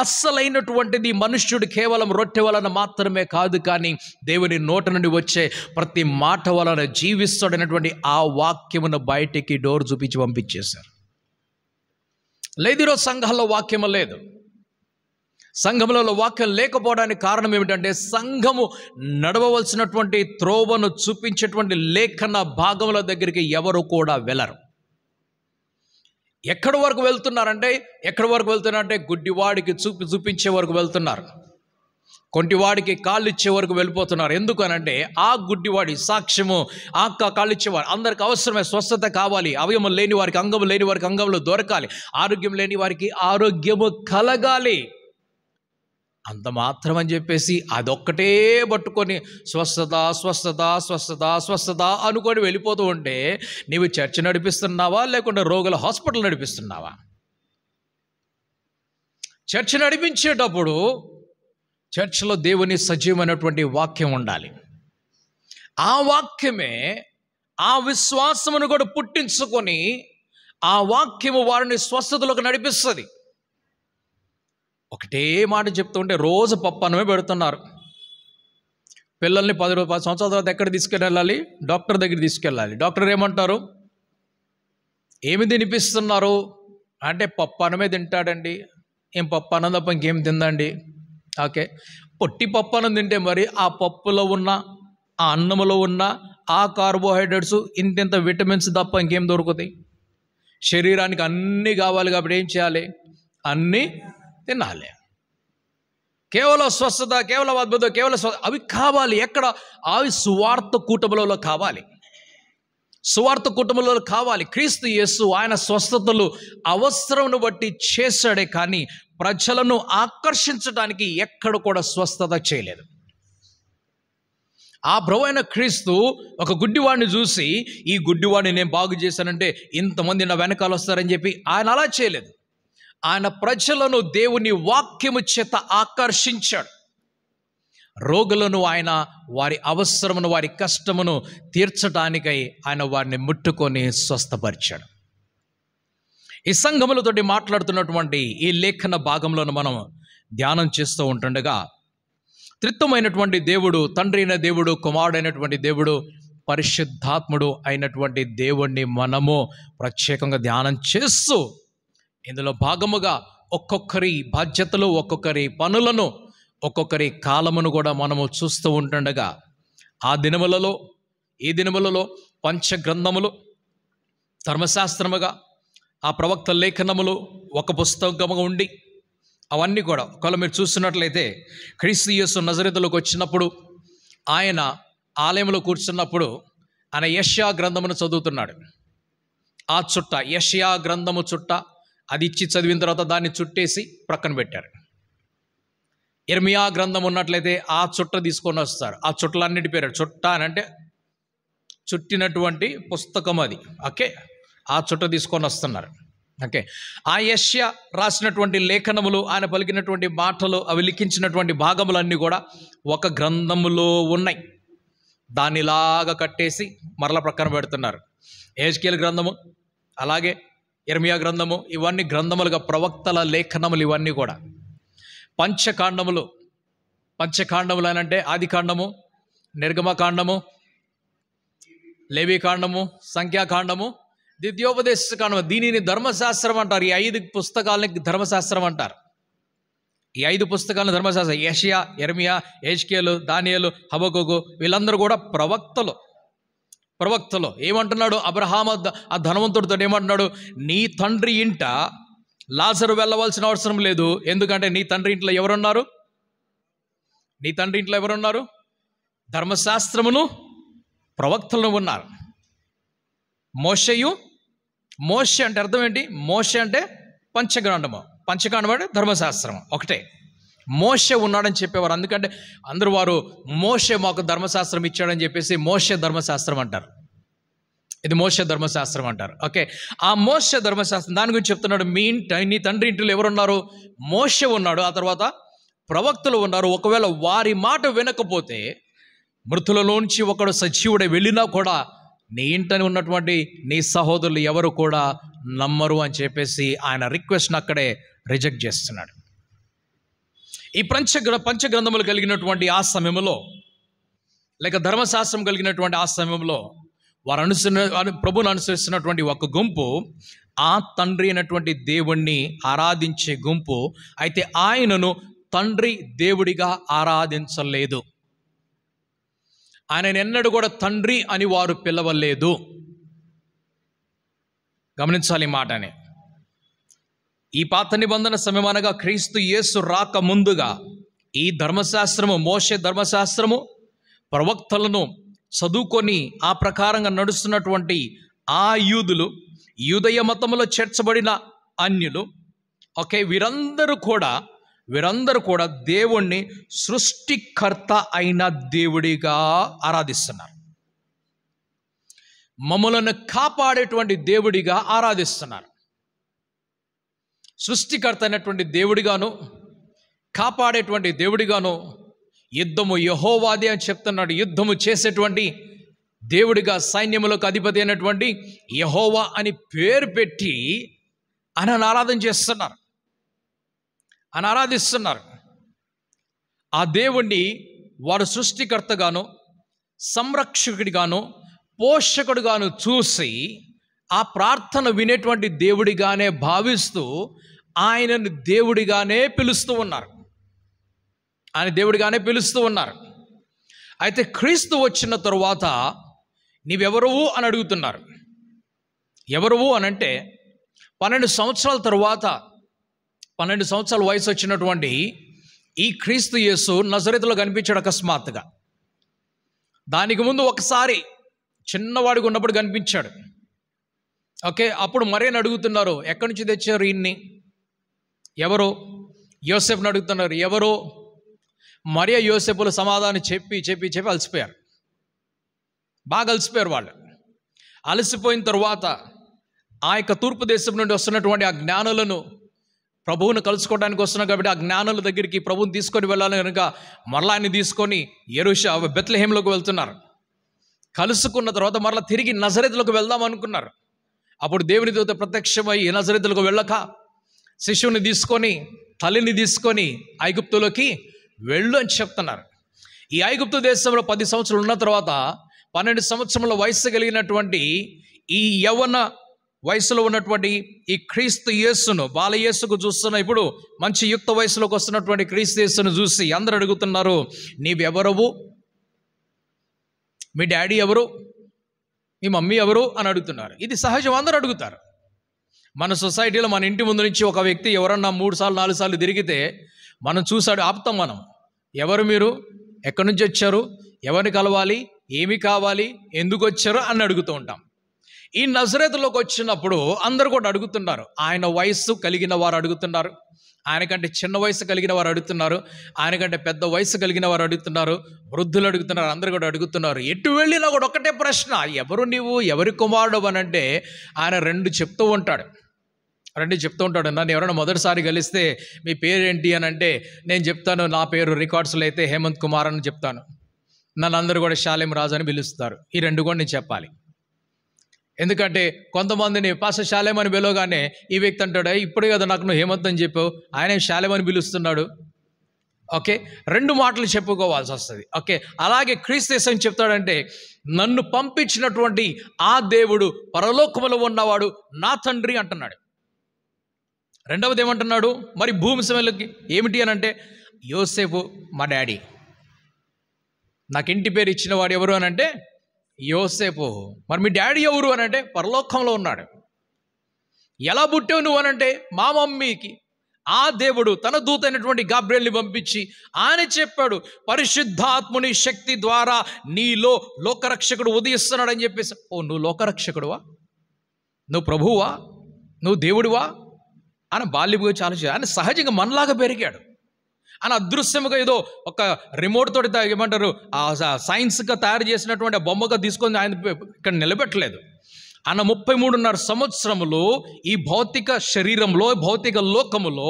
Speaker 1: అస్సలైనటువంటిది మనుష్యుడు కేవలం రొట్టె వలన మాత్రమే కాదు, కానీ దేవుని నోట నుండి వచ్చే ప్రతి మాట వలన జీవిస్తాడనేటువంటి ఆ వాక్యమును బయటికి డోర్ చూపించి పంపించేశారు. లేదు, ఈరోజు సంఘాల్లో వాక్యము లేదు. సంఘములలో వాక్యం లేకపోవడానికి కారణం ఏమిటంటే సంఘము నడవవలసినటువంటి త్రోవను చూపించేటువంటి లేఖన భాగముల దగ్గరికి ఎవరు కూడా వెళ్ళరు. ఎక్కడి వరకు వెళ్తున్నారంటే గుడ్డివాడికి చూపించే వరకు వెళ్తున్నారు, కొంటివాడికి కాళ్ళు ఇచ్చే వరకు వెళ్ళిపోతున్నారు. ఎందుకనంటే ఆ గుడ్డివాడి సాక్ష్యము, ఆ కాళ్ళు ఇచ్చేవారు అందరికి అవసరమే. స్వస్థత కావాలి, అవయవం లేని వారికి అంగము, లేని వారికి అంగములు దొరకాలి, ఆరోగ్యం లేని వారికి ఆరోగ్యము కలగాలి. అంత మాత్రం అని చెప్పేసి అదొక్కటే పట్టుకొని స్వస్థత అనుకొని వెళ్ళిపోతూ ఉంటే నీవు చర్చ్ నడిపిస్తున్నావా, లేకుంటే రోగుల హాస్పిటల్ నడిపిస్తున్నావా? చర్చ్ నడిపించేటప్పుడు చర్చ్లో దేవుని సజీవమైనటువంటి వాక్యం ఉండాలి. ఆ వాక్యమే ఆ విశ్వాసమును కూడా పుట్టించుకొని ఆ వాక్యము వారిని స్వస్థతలోకి నడిపిస్తుంది. ఒకటే మాట చెప్తూ ఉంటే రోజు పప్పు అన్నమే పెడుతున్నారు. పిల్లల్ని 10 సంవత్సరాల తర్వాత ఎక్కడ తీసుకెళ్ళాలి? డాక్టర్ దగ్గర తీసుకెళ్ళాలి. డాక్టర్ ఏమంటారు? ఏమి తినిపిస్తున్నారు అంటే పప్పు అన్నమే తింటాడండి. ఏం పప్పు అన్నం తప్ప ఇంకేం తిందండి? ఓకే, పొట్టి పప్పు అన్నం తింటే మరి ఆ పప్పులో ఉన్న, ఆ అన్నములో ఉన్న ఆ కార్బోహైడ్రేట్స్, ఇంత విటమిన్స్ తప్ప ఇంకేం దొరుకుతాయి? శరీరానికి అన్నీ కావాలి కాబట్టి ఏం చేయాలి? అన్నీ తినాలి. కేవలం స్వస్థత, కేవలం అద్భుతం, కేవలం అవి కావాలి. ఎక్కడ? అవి సువార్త కూటములలో కావాలి. సువార్త కుటుంబంలో కావాలి. క్రీస్తు యేసు ఆయన స్వస్థతలు అవసరమును బట్టి చేశాడే కానీ ప్రజలను ఆకర్షించడానికి ఎక్కడ కూడా స్వస్థత చేయలేదు. ఆ ప్రభువైన క్రీస్తు ఒక గుడ్డివాడిని చూసి, ఈ గుడ్డివాడిని నేను బాగు చేశానంటే ఇంతమంది నా వెనకాల వస్తారని చెప్పి ఆయన అలా చేయలేదు. ఆయన ప్రజలను దేవుని వాక్యము చేత ఆకర్షించాడు. రోగులను ఆయన వారి అవసరమును, వారి కష్టమును తీర్చడానికై ఆయన వారిని ముట్టుకొని స్వస్థపరిచాడు. ఈ సంఘములతోటి మాట్లాడుతున్నటువంటి ఈ లేఖన భాగంలోను మనం ధ్యానం చేస్తూ ఉంటుండగా, త్రిత్వమైనటువంటి దేవుడు, తండ్రి అయిన దేవుడు, కుమారుడైనటువంటి దేవుడు, పరిశుద్ధాత్ముడు అయినటువంటి దేవుణ్ణి మనము ప్రత్యేకంగా ధ్యానం చేస్తూ ఇందులో భాగముగా ఒక్కొక్కరి బాధ్యతలు, ఒక్కొక్కరి పనులను, ఒక్కొక్కరి కాలమును కూడా మనము చూస్తూ ఉంటుండగా, ఈ దినములలో పంచగ్రంథములు ధర్మశాస్త్రముగా, ఆ ప్రవక్త లేఖనములు ఒక పుస్తకముగా ఉండి, అవన్నీ కూడా ఒకవేళ మీరు చూస్తున్నట్లయితే క్రీస్తు యేసు నజరేతులోకి వచ్చినప్పుడు, ఆయన ఆలయంలో కూర్చున్నప్పుడు ఆయన యెషయా గ్రంథమును చదువుతున్నాడు. ఆ చుట్ట, యెషయా గ్రంథము చుట్ట, అది ఇచ్చి చదివిన తర్వాత దాన్ని చుట్టేసి ప్రక్కన పెట్టారు. ఇర్మియా గ్రంథం ఉన్నట్లయితే ఆ చుట్ట తీసుకొని వస్తారు. ఆ చుట్టలన్నిటి పేరు చుట్ట అని అంటే చుట్టినటువంటి పుస్తకం అది. ఓకే, ఆ చుట్ట తీసుకొని వస్తున్నారు. ఓకే, ఆ యెషయా రాసినటువంటి లేఖనములు, ఆయన పలికినటువంటి మాటలు, అవి లిఖించినటువంటి భాగములన్నీ కూడా ఒక గ్రంథములో ఉన్నాయి. దానిలాగా కట్టేసి మరల ప్రక్కన పెడుతున్నారు. యెహెజ్కేలు గ్రంథము, అలాగే ఇర్మియా గ్రంథము, ఇవన్నీ గ్రంథములుగా, ప్రవక్తల లేఖనములు ఇవన్నీ కూడా. పంచకాండములు అని అంటే ఆదికాండము, నిర్గమకాండము, లేవీకాండము, సంఖ్యాకాండము, ద్వితీయోపదేశ కాండము. దీనిని ధర్మశాస్త్రం అంటారు. ఈ 5 పుస్తకాలని ధర్మశాస్త్రం అంటారు. ఈ 5 పుస్తకాలను ధర్మశాస్త్రం. యెషయా, ఇర్మియా, యెహెజ్కేలు, దానియేలు, హబక్కూకు, వీళ్ళందరూ కూడా ప్రవక్తలు. ఏమంటున్నాడు? అబ్రహాము ఆ ధనవంతుడితో ఏమంటున్నాడు? నీ తండ్రి ఇంట లాజరు వెళ్ళవలసిన అవసరం లేదు. ఎందుకంటే నీ తండ్రి ఇంట్లో ఎవరున్నారు? ధర్మశాస్త్రమును, ప్రవక్తలను ఉన్నారు. మోషే అంటే అర్థం ఏంటి? మోషే అంటే పంచకాండము అంటే ధర్మశాస్త్రం ఒకటే. మోషే ఉన్నాడని చెప్పేవారు. అందుకంటే అందరూ వారు మోషే మాకు ధర్మశాస్త్రం ఇచ్చాడని చెప్పేసి మోషే ధర్మశాస్త్రం అంటారు. ఇది మోషే ధర్మశాస్త్రం అంటారు. ఓకే, ఆ మోషే ధర్మశాస్త్రం దాని గురించి చెప్తున్నాడు. నీ తండ్రి ఇంటిలో ఎవరున్నారు? మోషే ఉన్నాడు. ఆ తర్వాత ప్రవక్తలు ఉన్నారు. ఒకవేళ వారి మాట వినకపోతే, మృతులలోంచి ఒకడు సజీవుడే వెళ్ళినా కూడా నీ ఇంటని ఉన్నటువంటి నీ సహోదరులు ఎవరు కూడా నమ్మరు అని చెప్పేసి ఆయన రిక్వెస్ట్ని అక్కడే రిజెక్ట్ చేస్తున్నాడు. ఈ పంచగ్రంథములు కలిగినటువంటి ఆ సమయంలో, లేక ధర్మశాస్త్రం కలిగినటువంటి ఆ సమయంలో ప్రభువును అనుసరిస్తున్నటువంటి ఒక గుంపు ఆ తండ్రి అయినటువంటి దేవుణ్ణి ఆరాధించే గుంపు. అయితే ఆయనను తండ్రి దేవుడిగా ఆరాధించలేదు. ఆయన ఎన్నడూ కూడా తండ్రి అని వారు పిలవలేదు. గమనించాలి ఈ మాటని. ఈ పాత నిబంధన సమయం అనగా క్రీస్తు యేసు రాక ముందుగా ఈ ధర్మశాస్త్రము, మోషే ధర్మశాస్త్రము, ప్రవక్తలను చదువుకొని ఆ ప్రకారంగా నడుస్తున్నటువంటి ఆ యూదులు, యూదయ మతములో చేర్చబడిన అన్యులు, ఓకే, వీరందరూ కూడా దేవుణ్ణి సృష్టికర్త అయిన దేవుడిగా ఆరాధిస్తున్నారు. మమ్మలను కాపాడేటువంటి దేవుడిగా ఆరాధిస్తున్నారు. సృష్టికర్త అయినటువంటి దేవుడిగాను, కాపాడేటువంటి దేవుడిగాను, యుద్ధము యెహోవాదే అని చెప్తున్నాడు. యుద్ధము చేసేటువంటి దేవుడిగా, సైన్యములకు అధిపతి అయినటువంటి యెహోవా అని పేరు పెట్టి ఆయన ఆరాధిస్తున్నారు. ఆ దేవుణ్ణి వాడు సృష్టికర్తగాను, సంరక్షకుడిగాను, పోషకుడిగాను చూసి ఆ ప్రార్థన వినేటువంటి దేవుడిగానే భావిస్తూ ఆయనను దేవుడిగానే పిలుస్తూ ఉన్నారు. ఆయన దేవుడిగానే పిలుస్తూ ఉన్నారు. అయితే క్రీస్తు వచ్చిన తరువాత నీవెవరువు అని అడుగుతున్నారు. ఎవరువు అనంటే 12 సంవత్సరాల తరువాత 12 సంవత్సరాల వయసు వచ్చినటువంటి ఈ క్రీస్తు యేసు నజరేతులో కనిపించాడు అకస్మాత్తుగా. దానికి ముందు ఒకసారి చిన్నవాడిగా ఉన్నప్పుడు కనిపించాడు. ఓకే, అప్పుడు మరేని అడుగుతున్నారు, ఎక్కడి నుంచి తెచ్చారు ఈయన్ని? ఎవరు? యోసేపుని అడుగుతున్నారు, ఎవరు? మరియ యోసేపులు సమాధానం చెప్పి చెప్పి చెప్పి అలసిపోయారు. బాగా అలసిపోయారు వాళ్ళు. అలసిపోయిన తర్వాత ఆ యొక్క తూర్పు దేశం నుండి వస్తున్నటువంటి ఆ జ్ఞానులను, ప్రభువును కలుసుకోవడానికి వస్తున్నాం కాబట్టి ఆ జ్ఞానుల దగ్గరికి ప్రభువుని తీసుకొని వెళ్ళాలని కనుక మరలా ఆయన తీసుకొని బెత్లెహేంలోకి వెళ్తున్నారు. కలుసుకున్న తర్వాత మరలా తిరిగి నజరేతులకు వెళ్దాం అనుకున్నారు. అప్పుడు దేవుని దూత ప్రత్యక్షమై నజరేతులకు వెళ్ళక శిశువుని తీసుకొని, తల్లిని తీసుకొని ఐగుప్తులోకి వెళ్ళు అని చెప్తున్నారు. ఈ ఐగుప్తు దేశంలో 10 సంవత్సరాలు ఉన్న తర్వాత 12 సంవత్సరముల వయసు కలిగినటువంటి ఈ యవ్వన వయసులో ఉన్నటువంటి ఈ క్రీస్తు యేసును, బాలయేసుకు చూస్తున్న ఇప్పుడు మంచి యుక్త వయసులోకి వస్తున్నటువంటి క్రీస్తు యేసును చూసి అందరూ అడుగుతున్నారు, నీవెవరవు? మీ డాడీ ఎవరు? మీ మమ్మీ ఎవరు అని అడుగుతున్నారు. ఇది సహజం, అందరూ అడుగుతారు. మన సొసైటీలో మన ఇంటి ముందు నుంచి ఒక వ్యక్తి ఎవరన్నా 3 సార్లు 4 సార్లు తిరిగితే మనం చూసాడు ఆపుతాం. మనం, ఎవరు మీరు? ఎక్కడి నుంచి వచ్చారు? ఎవరిని కలవాలి? ఏమి కావాలి? ఎందుకు వచ్చారు అని అడుగుతూ ఉంటాం. ఈ నజరేతులోకి వచ్చినప్పుడు అందరూ కూడా అడుగుతున్నారు. ఆయన వయస్సు కలిగిన వారు అడుగుతున్నారు, ఆయనకంటే చిన్న వయసు కలిగిన వారు అడుగుతున్నారు, ఆయనకంటే పెద్ద వయసు కలిగిన వారు అడుగుతున్నారు, వృద్ధులు అడుగుతున్నారు, అందరూ కూడా అడుగుతున్నారు. ఎటు వెళ్ళినా కూడా ఒకటే ప్రశ్న, ఎవరు నీవు? ఎవరి కుమారుడు అని అంటే ఆయన 2 చెప్తూ ఉంటాడు. నన్ను ఎవరైనా మొదటిసారి కలిస్తే మీ పేరేంటి అని అంటే నేను చెప్తాను, నా పేరు రికార్డ్స్లో అయితే హేమంత్ కుమార్ అని చెప్తాను. నన్ను అందరూ కూడా శాలేం రాజు అని పిలుస్తారు. ఈ 2 కూడా నేను చెప్పాలి. ఎందుకంటే కొంతమందిని పాస్టర్ శాలేం అని పిలవగానే ఈ వ్యక్తి అంటాడు, ఇప్పుడే కదా నాకు నువ్వు హేమంత్ అని చెప్పావు, ఆయన శాలేం అని పిలుస్తున్నాడు. ఓకే, 2 మాటలు చెప్పుకోవాల్సి వస్తుంది. ఓకే, అలాగే క్రీస్తు యేసు అని చెప్తాడంటే నన్ను పంపించినటువంటి ఆ దేవుడు పరలోకములో ఉన్నవాడు నా తండ్రి అంటున్నాడు. రెండవది ఏమంటున్నాడు? మరి భూమి సమయంలోకి ఏమిటి అని అంటే యోసేపు మా డాడీ. నాకు ఇంటి పేరు ఇచ్చిన వాడు ఎవరు అని అంటే యోసేపు. మరి మీ డాడీ ఎవరు అని అంటే పరలోకంలో ఉన్నాడు. ఎలా పుట్టావు నువ్వు అని అంటే మా మమ్మీకి ఆ దేవుడు తన దూత అయినటువంటి గాబ్రియల్ని పంపించి ఆయన చెప్పాడు, పరిశుద్ధాత్ముని శక్తి ద్వారా నీలో లోకరక్షకుడు ఉదయిస్తున్నాడు అని చెప్పేసి. ఓ, నువ్వు లోకరక్షకుడువా? నువ్వు ప్రభువా? నువ్వు దేవుడివా అని బాల్యముగా చాలా ఆయన సహజంగా మనలాగా పెరిగాడు. ఆయన అదృశ్యముగా ఏదో ఒక రిమోట్ తోటి ఏమంటారు సైన్స్గా తయారు చేసినటువంటి బొమ్మగా తీసుకొని ఆయన ఇక్కడ నిలబెట్టలేదు. ఆయన 33.5 సంవత్సరములు ఈ భౌతిక శరీరంలో, భౌతిక లోకములో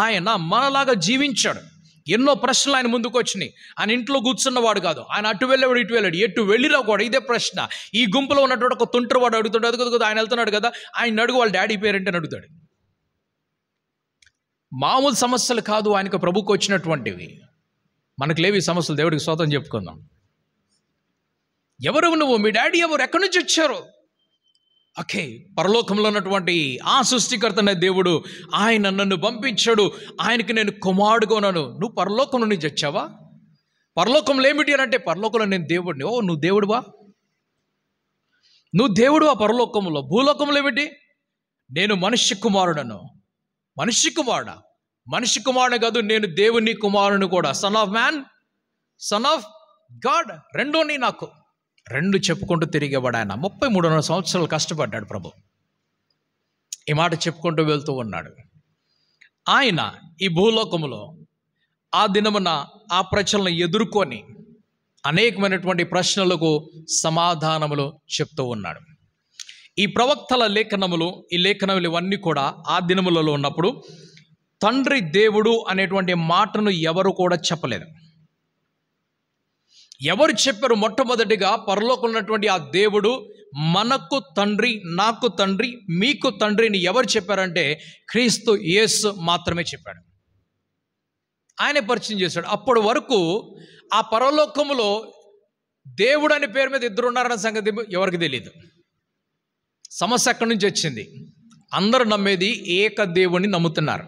Speaker 1: ఆయన మనలాగా జీవించాడు. ఎన్నో ప్రశ్నలు ఆయన ముందుకు వచ్చినాయి. ఆయన ఇంట్లో కూర్చున్నవాడు కాదు, ఆయన అటు వెళ్ళేవాడు ఇటు వెళ్ళాడు, ఎటు వెళ్ళినా కూడా ఇదే ప్రశ్న. ఈ గుంపులో ఉన్నటువంటి ఒక తుంటరు వాడు అడుగుతాడు, అది ఆయన వెళ్తున్నాడు కదా, ఆయన అడుగు వాళ్ళ డాడీ పేరేంటని అడుగుతాడు. మామూలు సమస్యలు కాదు ఆయనకు ప్రభుకు వచ్చినటువంటివి. మనకు లేవి సమస్యలు. దేవుడికి స్తోత్రం చెప్పుకుందాం. ఎవరు నువ్వు? మీ డాడీ ఎవరు? ఎక్కడి నుంచి వచ్చారు? ఓకే, పరలోకంలో ఉన్నటువంటి ఆ సృష్టికర్త అనే దేవుడు ఆయన నన్ను పంపించాడు, ఆయనకి నేను కుమారుడుగా ఉన్నాను. నువ్వు పరలోకం నుంచి వచ్చావా? పరలోకంలో ఏమిటి అని అంటే పరలోకంలో నేను దేవుడిని. ఓ, నువ్వు దేవుడువా? నువ్వు దేవుడువా పరలోకంలో? భూలోకంలో ఏమిటి? నేను మనిషి కుమారుడను. మనిషి కుమారుడా? మనిషి కుమారుడు కాదు, నేను దేవుని కుమారుని కూడా. Son of man, son of God, రెండోని నాకు. 2 చెప్పుకుంటూ తిరిగేవాడు ఆయన. 33.5 సంవత్సరాలు కష్టపడ్డాడు ప్రభు. ఈ మాట చెప్పుకుంటూ వెళ్తూ ఉన్నాడు. ఆయన ఈ భూలోకములో ఆ దినమున ఆ ప్రజలను ఎదుర్కొని అనేకమైనటువంటి ప్రశ్నలకు సమాధానములు చెప్తూ ఉన్నాడు. ఈ ప్రవక్తల లేఖనములు, ఈ లేఖనములు ఇవన్నీ కూడా ఆ దినములలో ఉన్నప్పుడు తండ్రి దేవుడు అనేటువంటి మాటను ఎవరు కూడా చెప్పలేదు. ఎవరు చెప్పారు? మొట్టమొదటిగా పరలోకంలో ఉన్నటువంటి ఆ దేవుడు మనకు తండ్రి, నాకు తండ్రి, మీకు తండ్రిని ఎవరు చెప్పారంటే క్రీస్తు యేసు మాత్రమే చెప్పాడు. ఆయనే పరిచయం చేశాడు. అప్పటి వరకు ఆ పరలోకములో దేవుడు అనే పేరు మీద ఇద్దరు ఉన్నారన్న సంగతి ఎవరికి తెలియదు. సమస్య అక్కడి నుంచి వచ్చింది. అందరూ నమ్మేది ఏక దేవుణ్ణి నమ్ముతున్నారు.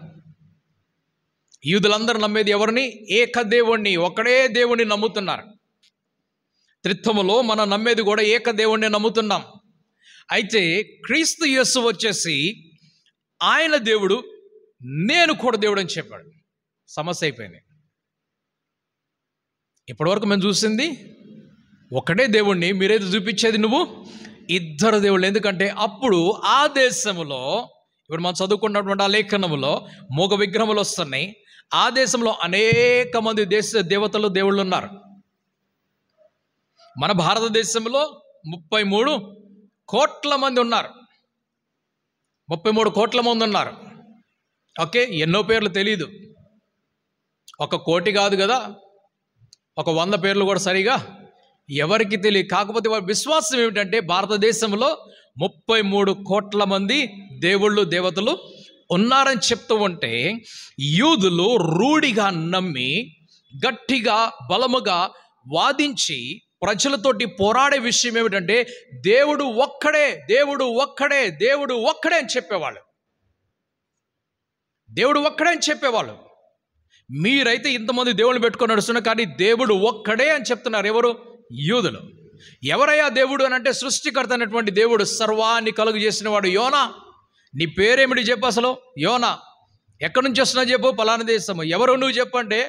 Speaker 1: యూదులందరూ నమ్మేది ఎవరిని? ఏక దేవుణ్ణి, ఒకడే దేవుణ్ణి నమ్ముతున్నారు. త్రిత్వములో మనం నమ్మేది కూడా ఏక దేవుణ్ణి నమ్ముతున్నాం. అయితే క్రీస్తు యేసు వచ్చేసి ఆయన దేవుడు, నేను కూడా దేవుడు అని చెప్పాడు. సమస్య అయిపోయింది. ఇప్పటివరకు మేము చూసింది ఒకడే దేవుణ్ణి, మీరైతే చూపించేది నువ్వు ఇద్దరు దేవుళ్ళు. ఎందుకంటే అప్పుడు ఆ దేశంలో, ఇప్పుడు మనం చదువుకున్నటువంటి ఆ లేఖనములో మూగ విగ్రహములు వస్తున్నాయి. ఆ దేశంలో అనేక మంది దేవతలు దేవుళ్ళు ఉన్నారు. మన భారతదేశంలో 33 కోట్ల మంది ఉన్నారు. 33 కోట్ల మంది ఉన్నారు. ఓకే, ఎన్నో పేర్లు తెలీదు. 1 కోటి కాదు కదా, 100 పేర్లు కూడా సరిగా ఎవరికి తెలియదు. కాకపోతే వారి విశ్వాసం ఏమిటంటే భారతదేశంలో 33 కోట్ల మంది దేవుళ్ళు దేవతలు ఉన్నారని చెప్తూ ఉంటే, యూదులు రూఢిగా నమ్మి గట్టిగా బలముగా వాదించి ప్రజలతోటి పోరాడే విషయం ఏమిటంటే దేవుడు ఒక్కడే, దేవుడు ఒక్కడే, దేవుడు ఒక్కడే అని చెప్పేవాళ్ళు. దేవుడు ఒక్కడే అని చెప్పేవాళ్ళు. మీరైతే ఇంతమంది దేవుళ్ళు పెట్టుకొని నడుస్తున్నారు, కానీ దేవుడు ఒక్కడే అని చెప్తున్నారు. ఎవరు? యూదులు. ఎవరయ్యా దేవుడు అని అంటే సృష్టికర్త అయినటువంటి దేవుడు, సర్వాన్ని కలుగు చేసిన వాడు. యోనా, నీ పేరేమిటి చెప్పు అసలు? యోనా, ఎక్కడి నుంచి వస్తున్నావు చెప్పు? పలానా దేశము. ఎవరు నువ్వు చెప్పంటే,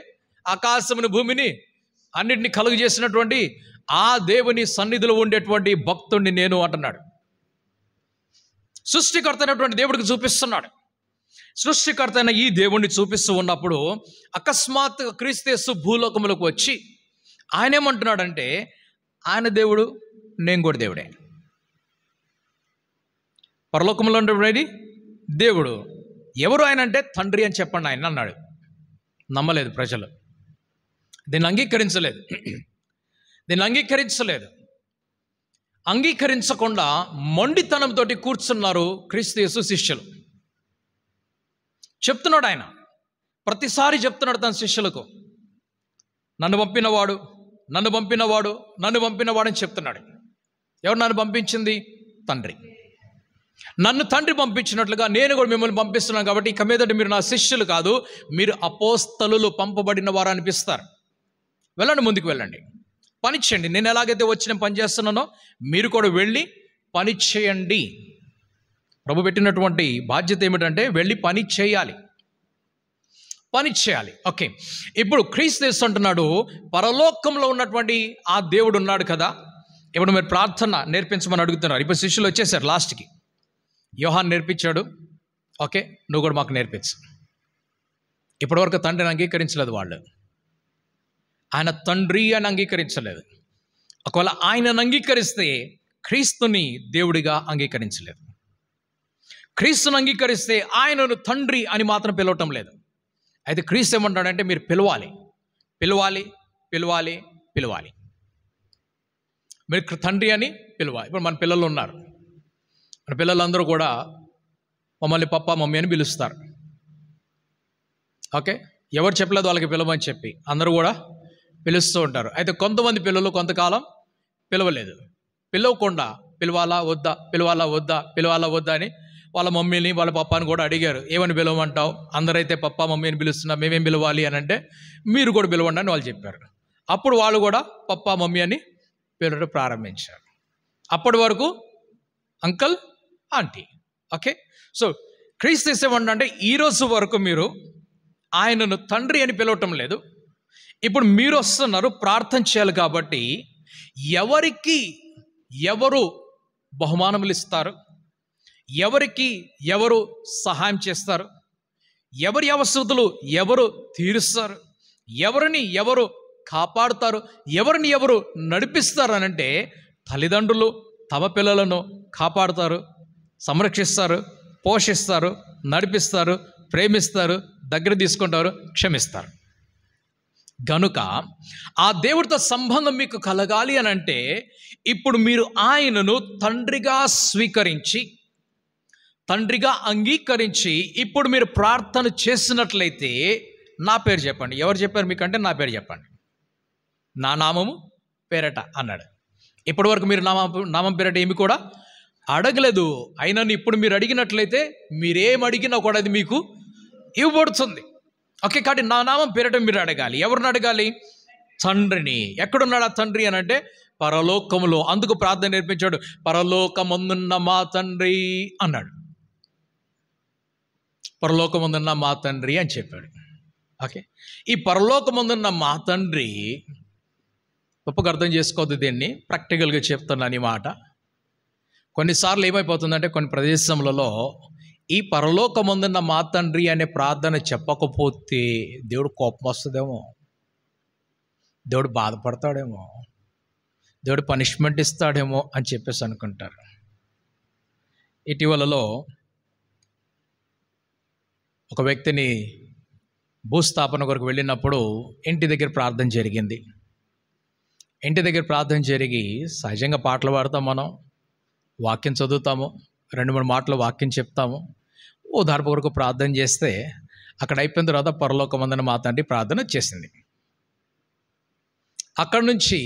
Speaker 1: ఆకాశముని భూమిని అన్నిటిని కలుగు చేసినటువంటి ఆ దేవుని సన్నిధిలో ఉండేటువంటి భక్తుడిని నేను అంటున్నాడు. సృష్టికర్త అయినటువంటి దేవుడికి చూపిస్తున్నాడు. సృష్టికర్త అయిన ఈ దేవుణ్ణి చూపిస్తూ ఉన్నప్పుడు అకస్మాత్తుగా క్రీస్తు యేసు భూలోకములకు వచ్చి ఆయన ఏమంటున్నాడంటే, ఆయన దేవుడు, నేను కూడా దేవుడే. పరలోకంలో ఉండేది దేవుడు. ఎవరు ఆయన అంటే తండ్రి అని చెప్పండి ఆయన అన్నాడు. నమ్మలేదు ప్రజలు, దీన్ని అంగీకరించలేదు. అంగీకరించకుండా మొండితనంతో కూర్చున్నారు క్రీస్తు యేసు శిష్యులు. చెప్తున్నాడు ఆయన, ప్రతిసారి చెప్తున్నాడు తన శిష్యులకు, నన్ను పంపినవాడు, నన్ను పంపినవాడు, నన్ను పంపినవాడు అని చెప్తున్నాడు. ఎవరు నన్ను పంపించింది? తండ్రి. నన్ను తండ్రి పంపించినట్లుగా నేను కూడా మిమ్మల్ని పంపిస్తున్నాను. కాబట్టి ఇక మీదట మీరు నా శిష్యులు కాదు, మీరు అపోస్తలులు, పంపబడిన వారు అనిపిస్తారు. వెళ్ళండి, ముందుకు వెళ్ళండి, పని చేయండి. నేను ఎలాగైతే వచ్చి నేను పని చేస్తున్నానో మీరు కూడా వెళ్ళి పని చేయండి. ప్రభు పెట్టినటువంటి బాధ్యత ఏమిటంటే వెళ్ళి పని చేయాలి. ఓకే, ఇప్పుడు క్రీస్తు యేసు అంటున్నాడు, పరలోకంలో ఉన్నటువంటి ఆ దేవుడు ఉన్నాడు కదా, ఇప్పుడు మీరు ప్రార్థన నేర్పించమని అడుగుతున్నారు. ఇప్పుడు శిష్యులు వచ్చేసారు లాస్ట్కి. యోహాన్ నేర్పించాడు. ఓకే, నువ్వు కూడా మాకు నేర్పించు. ఇప్పటివరకు తండ్రిని అంగీకరించలేదు వాళ్ళు. ఆయన తండ్రి అని అంగీకరించలేదు. ఒకవేళ ఆయనను అంగీకరిస్తే క్రీస్తుని దేవుడిగా అంగీకరించలేదు. క్రీస్తుని అంగీకరిస్తే ఆయనను తండ్రి అని మాత్రం పిలవటం లేదు. అయితే క్రీస్తు ఏమంటాడంటే మీరు పిలవాలి, పిలవాలి, పిలవాలి, పిలవాలి. మీరు తండ్రి అని పిలవాలి. ఇప్పుడు మన పిల్లలు ఉన్నారు. మన పిల్లలందరూ కూడా మమ్మల్ని పప్పా మమ్మీ అని పిలుస్తారు. ఓకే, ఎవరు చెప్పలేదు వాళ్ళకి పిలవని చెప్పి అందరూ కూడా పిలుస్తూ ఉంటారు. అయితే కొంతమంది పిల్లలు కొంతకాలం పిలవలేదు. పిలవకుండా పిలవాలా వద్దా, పిలవాలా వద్దా, పిలవాలా వద్దా అని వాళ్ళ మమ్మీని వాళ్ళ పప్పాని కూడా అడిగారు. ఏమని పిలవమంటావు? అందరైతే పప్పా మమ్మీ అని పిలుస్తున్నా, మేమేం పిలవాలి అని అంటే మీరు కూడా పిలవండి అని వాళ్ళు చెప్పారు. అప్పుడు వాళ్ళు కూడా పప్పా మమ్మీ అని పిలవడం ప్రారంభించారు. అప్పటి వరకు అంకల్, ఆంటీ. ఓకే, సో క్రీస్తు ఏమంటే ఈరోజు వరకు మీరు ఆయనను తండ్రి అని పిలవటం లేదు. ఇప్పుడు మీరు వస్తున్నారు, ప్రార్థన చేయాలి. కాబట్టి ఎవరికి ఎవరు బహుమానములు ఇస్తారు, ఎవరికి ఎవరు సహాయం చేస్తారు, ఎవరి అవసరతలు ఎవరు తీరుస్తారు, ఎవరిని ఎవరు కాపాడుతారు, ఎవరిని ఎవరు నడిపిస్తారు అనంటే తల్లిదండ్రులు తమ పిల్లలను కాపాడుతారు, సంరక్షిస్తారు, పోషిస్తారు, నడిపిస్తారు, ప్రేమిస్తారు, దగ్గర తీసుకుంటారు, క్షమిస్తారు. గనుక ఆ దేవుడితో సంబంధం మీకు కలగాలి అని అంటే ఇప్పుడు మీరు ఆయనను తండ్రిగా స్వీకరించి, తండ్రిగా అంగీకరించి ఇప్పుడు మీరు ప్రార్థన చేసినట్లయితే నా పేరు చెప్పండి. ఎవరు చెప్పారు మీకంటే నా పేరు చెప్పండి, నా నామము పేరట అన్నాడు. ఇప్పటి వరకు మీరు నామం పేరట ఏమి కూడా అడగలేదు. అయినా ఇప్పుడు మీరు అడిగినట్లయితే మీరేం అడిగినా కూడా అది మీకు ఇవ్వబడుతుంది. ఓకే, కాబట్టి నా నామం పేరట మీరు అడగాలి. ఎవరిని అడగాలి? తండ్రిని. ఎక్కడున్నాడు ఆ తండ్రి అని అంటే పరలోకములో. అందుకు ప్రార్థన నేర్పించాడు, పరలోకమందున్న మా తండ్రి అన్నాడు. పరలోకమందున్న మా తండ్రి అని చెప్పాడు. ఓకే, ఈ పరలోకమందున్న మా తండ్రి గొప్పగా అర్థం చేసుకోవద్దు, దీన్ని ప్రాక్టికల్గా చెప్తున్నాను ఈ మాట. కొన్నిసార్లు ఏమైపోతుందంటే కొన్ని ప్రదేశములలో ఈ పరలోకమందున్న మా తండ్రి అనే ప్రార్థన చెప్పకపోతే దేవుడు కోపం వస్తుందేమో, దేవుడు బాధపడతాడేమో, దేవుడు పనిష్మెంట్ ఇస్తాడేమో అని చెప్పేసి అనుకుంటారు. ఇటీవలలో ఒక వ్యక్తిని భూస్థాపన కొరకు వెళ్ళినప్పుడు ఇంటి దగ్గర ప్రార్థన జరిగింది. ఇంటి దగ్గర ప్రార్థన జరిగి సహజంగా పాటలు పాడతాం, మనం వాక్యం చదువుతాము, 2-3 మాటలు వాక్యం చెప్తాము, ఓదార్పు కొరకు ప్రార్థన చేస్తే అక్కడ అయిపోయిన తర్వాత పరలోకమందున్న మా తండ్రి ప్రార్థన వచ్చేసింది. అక్కడ నుంచి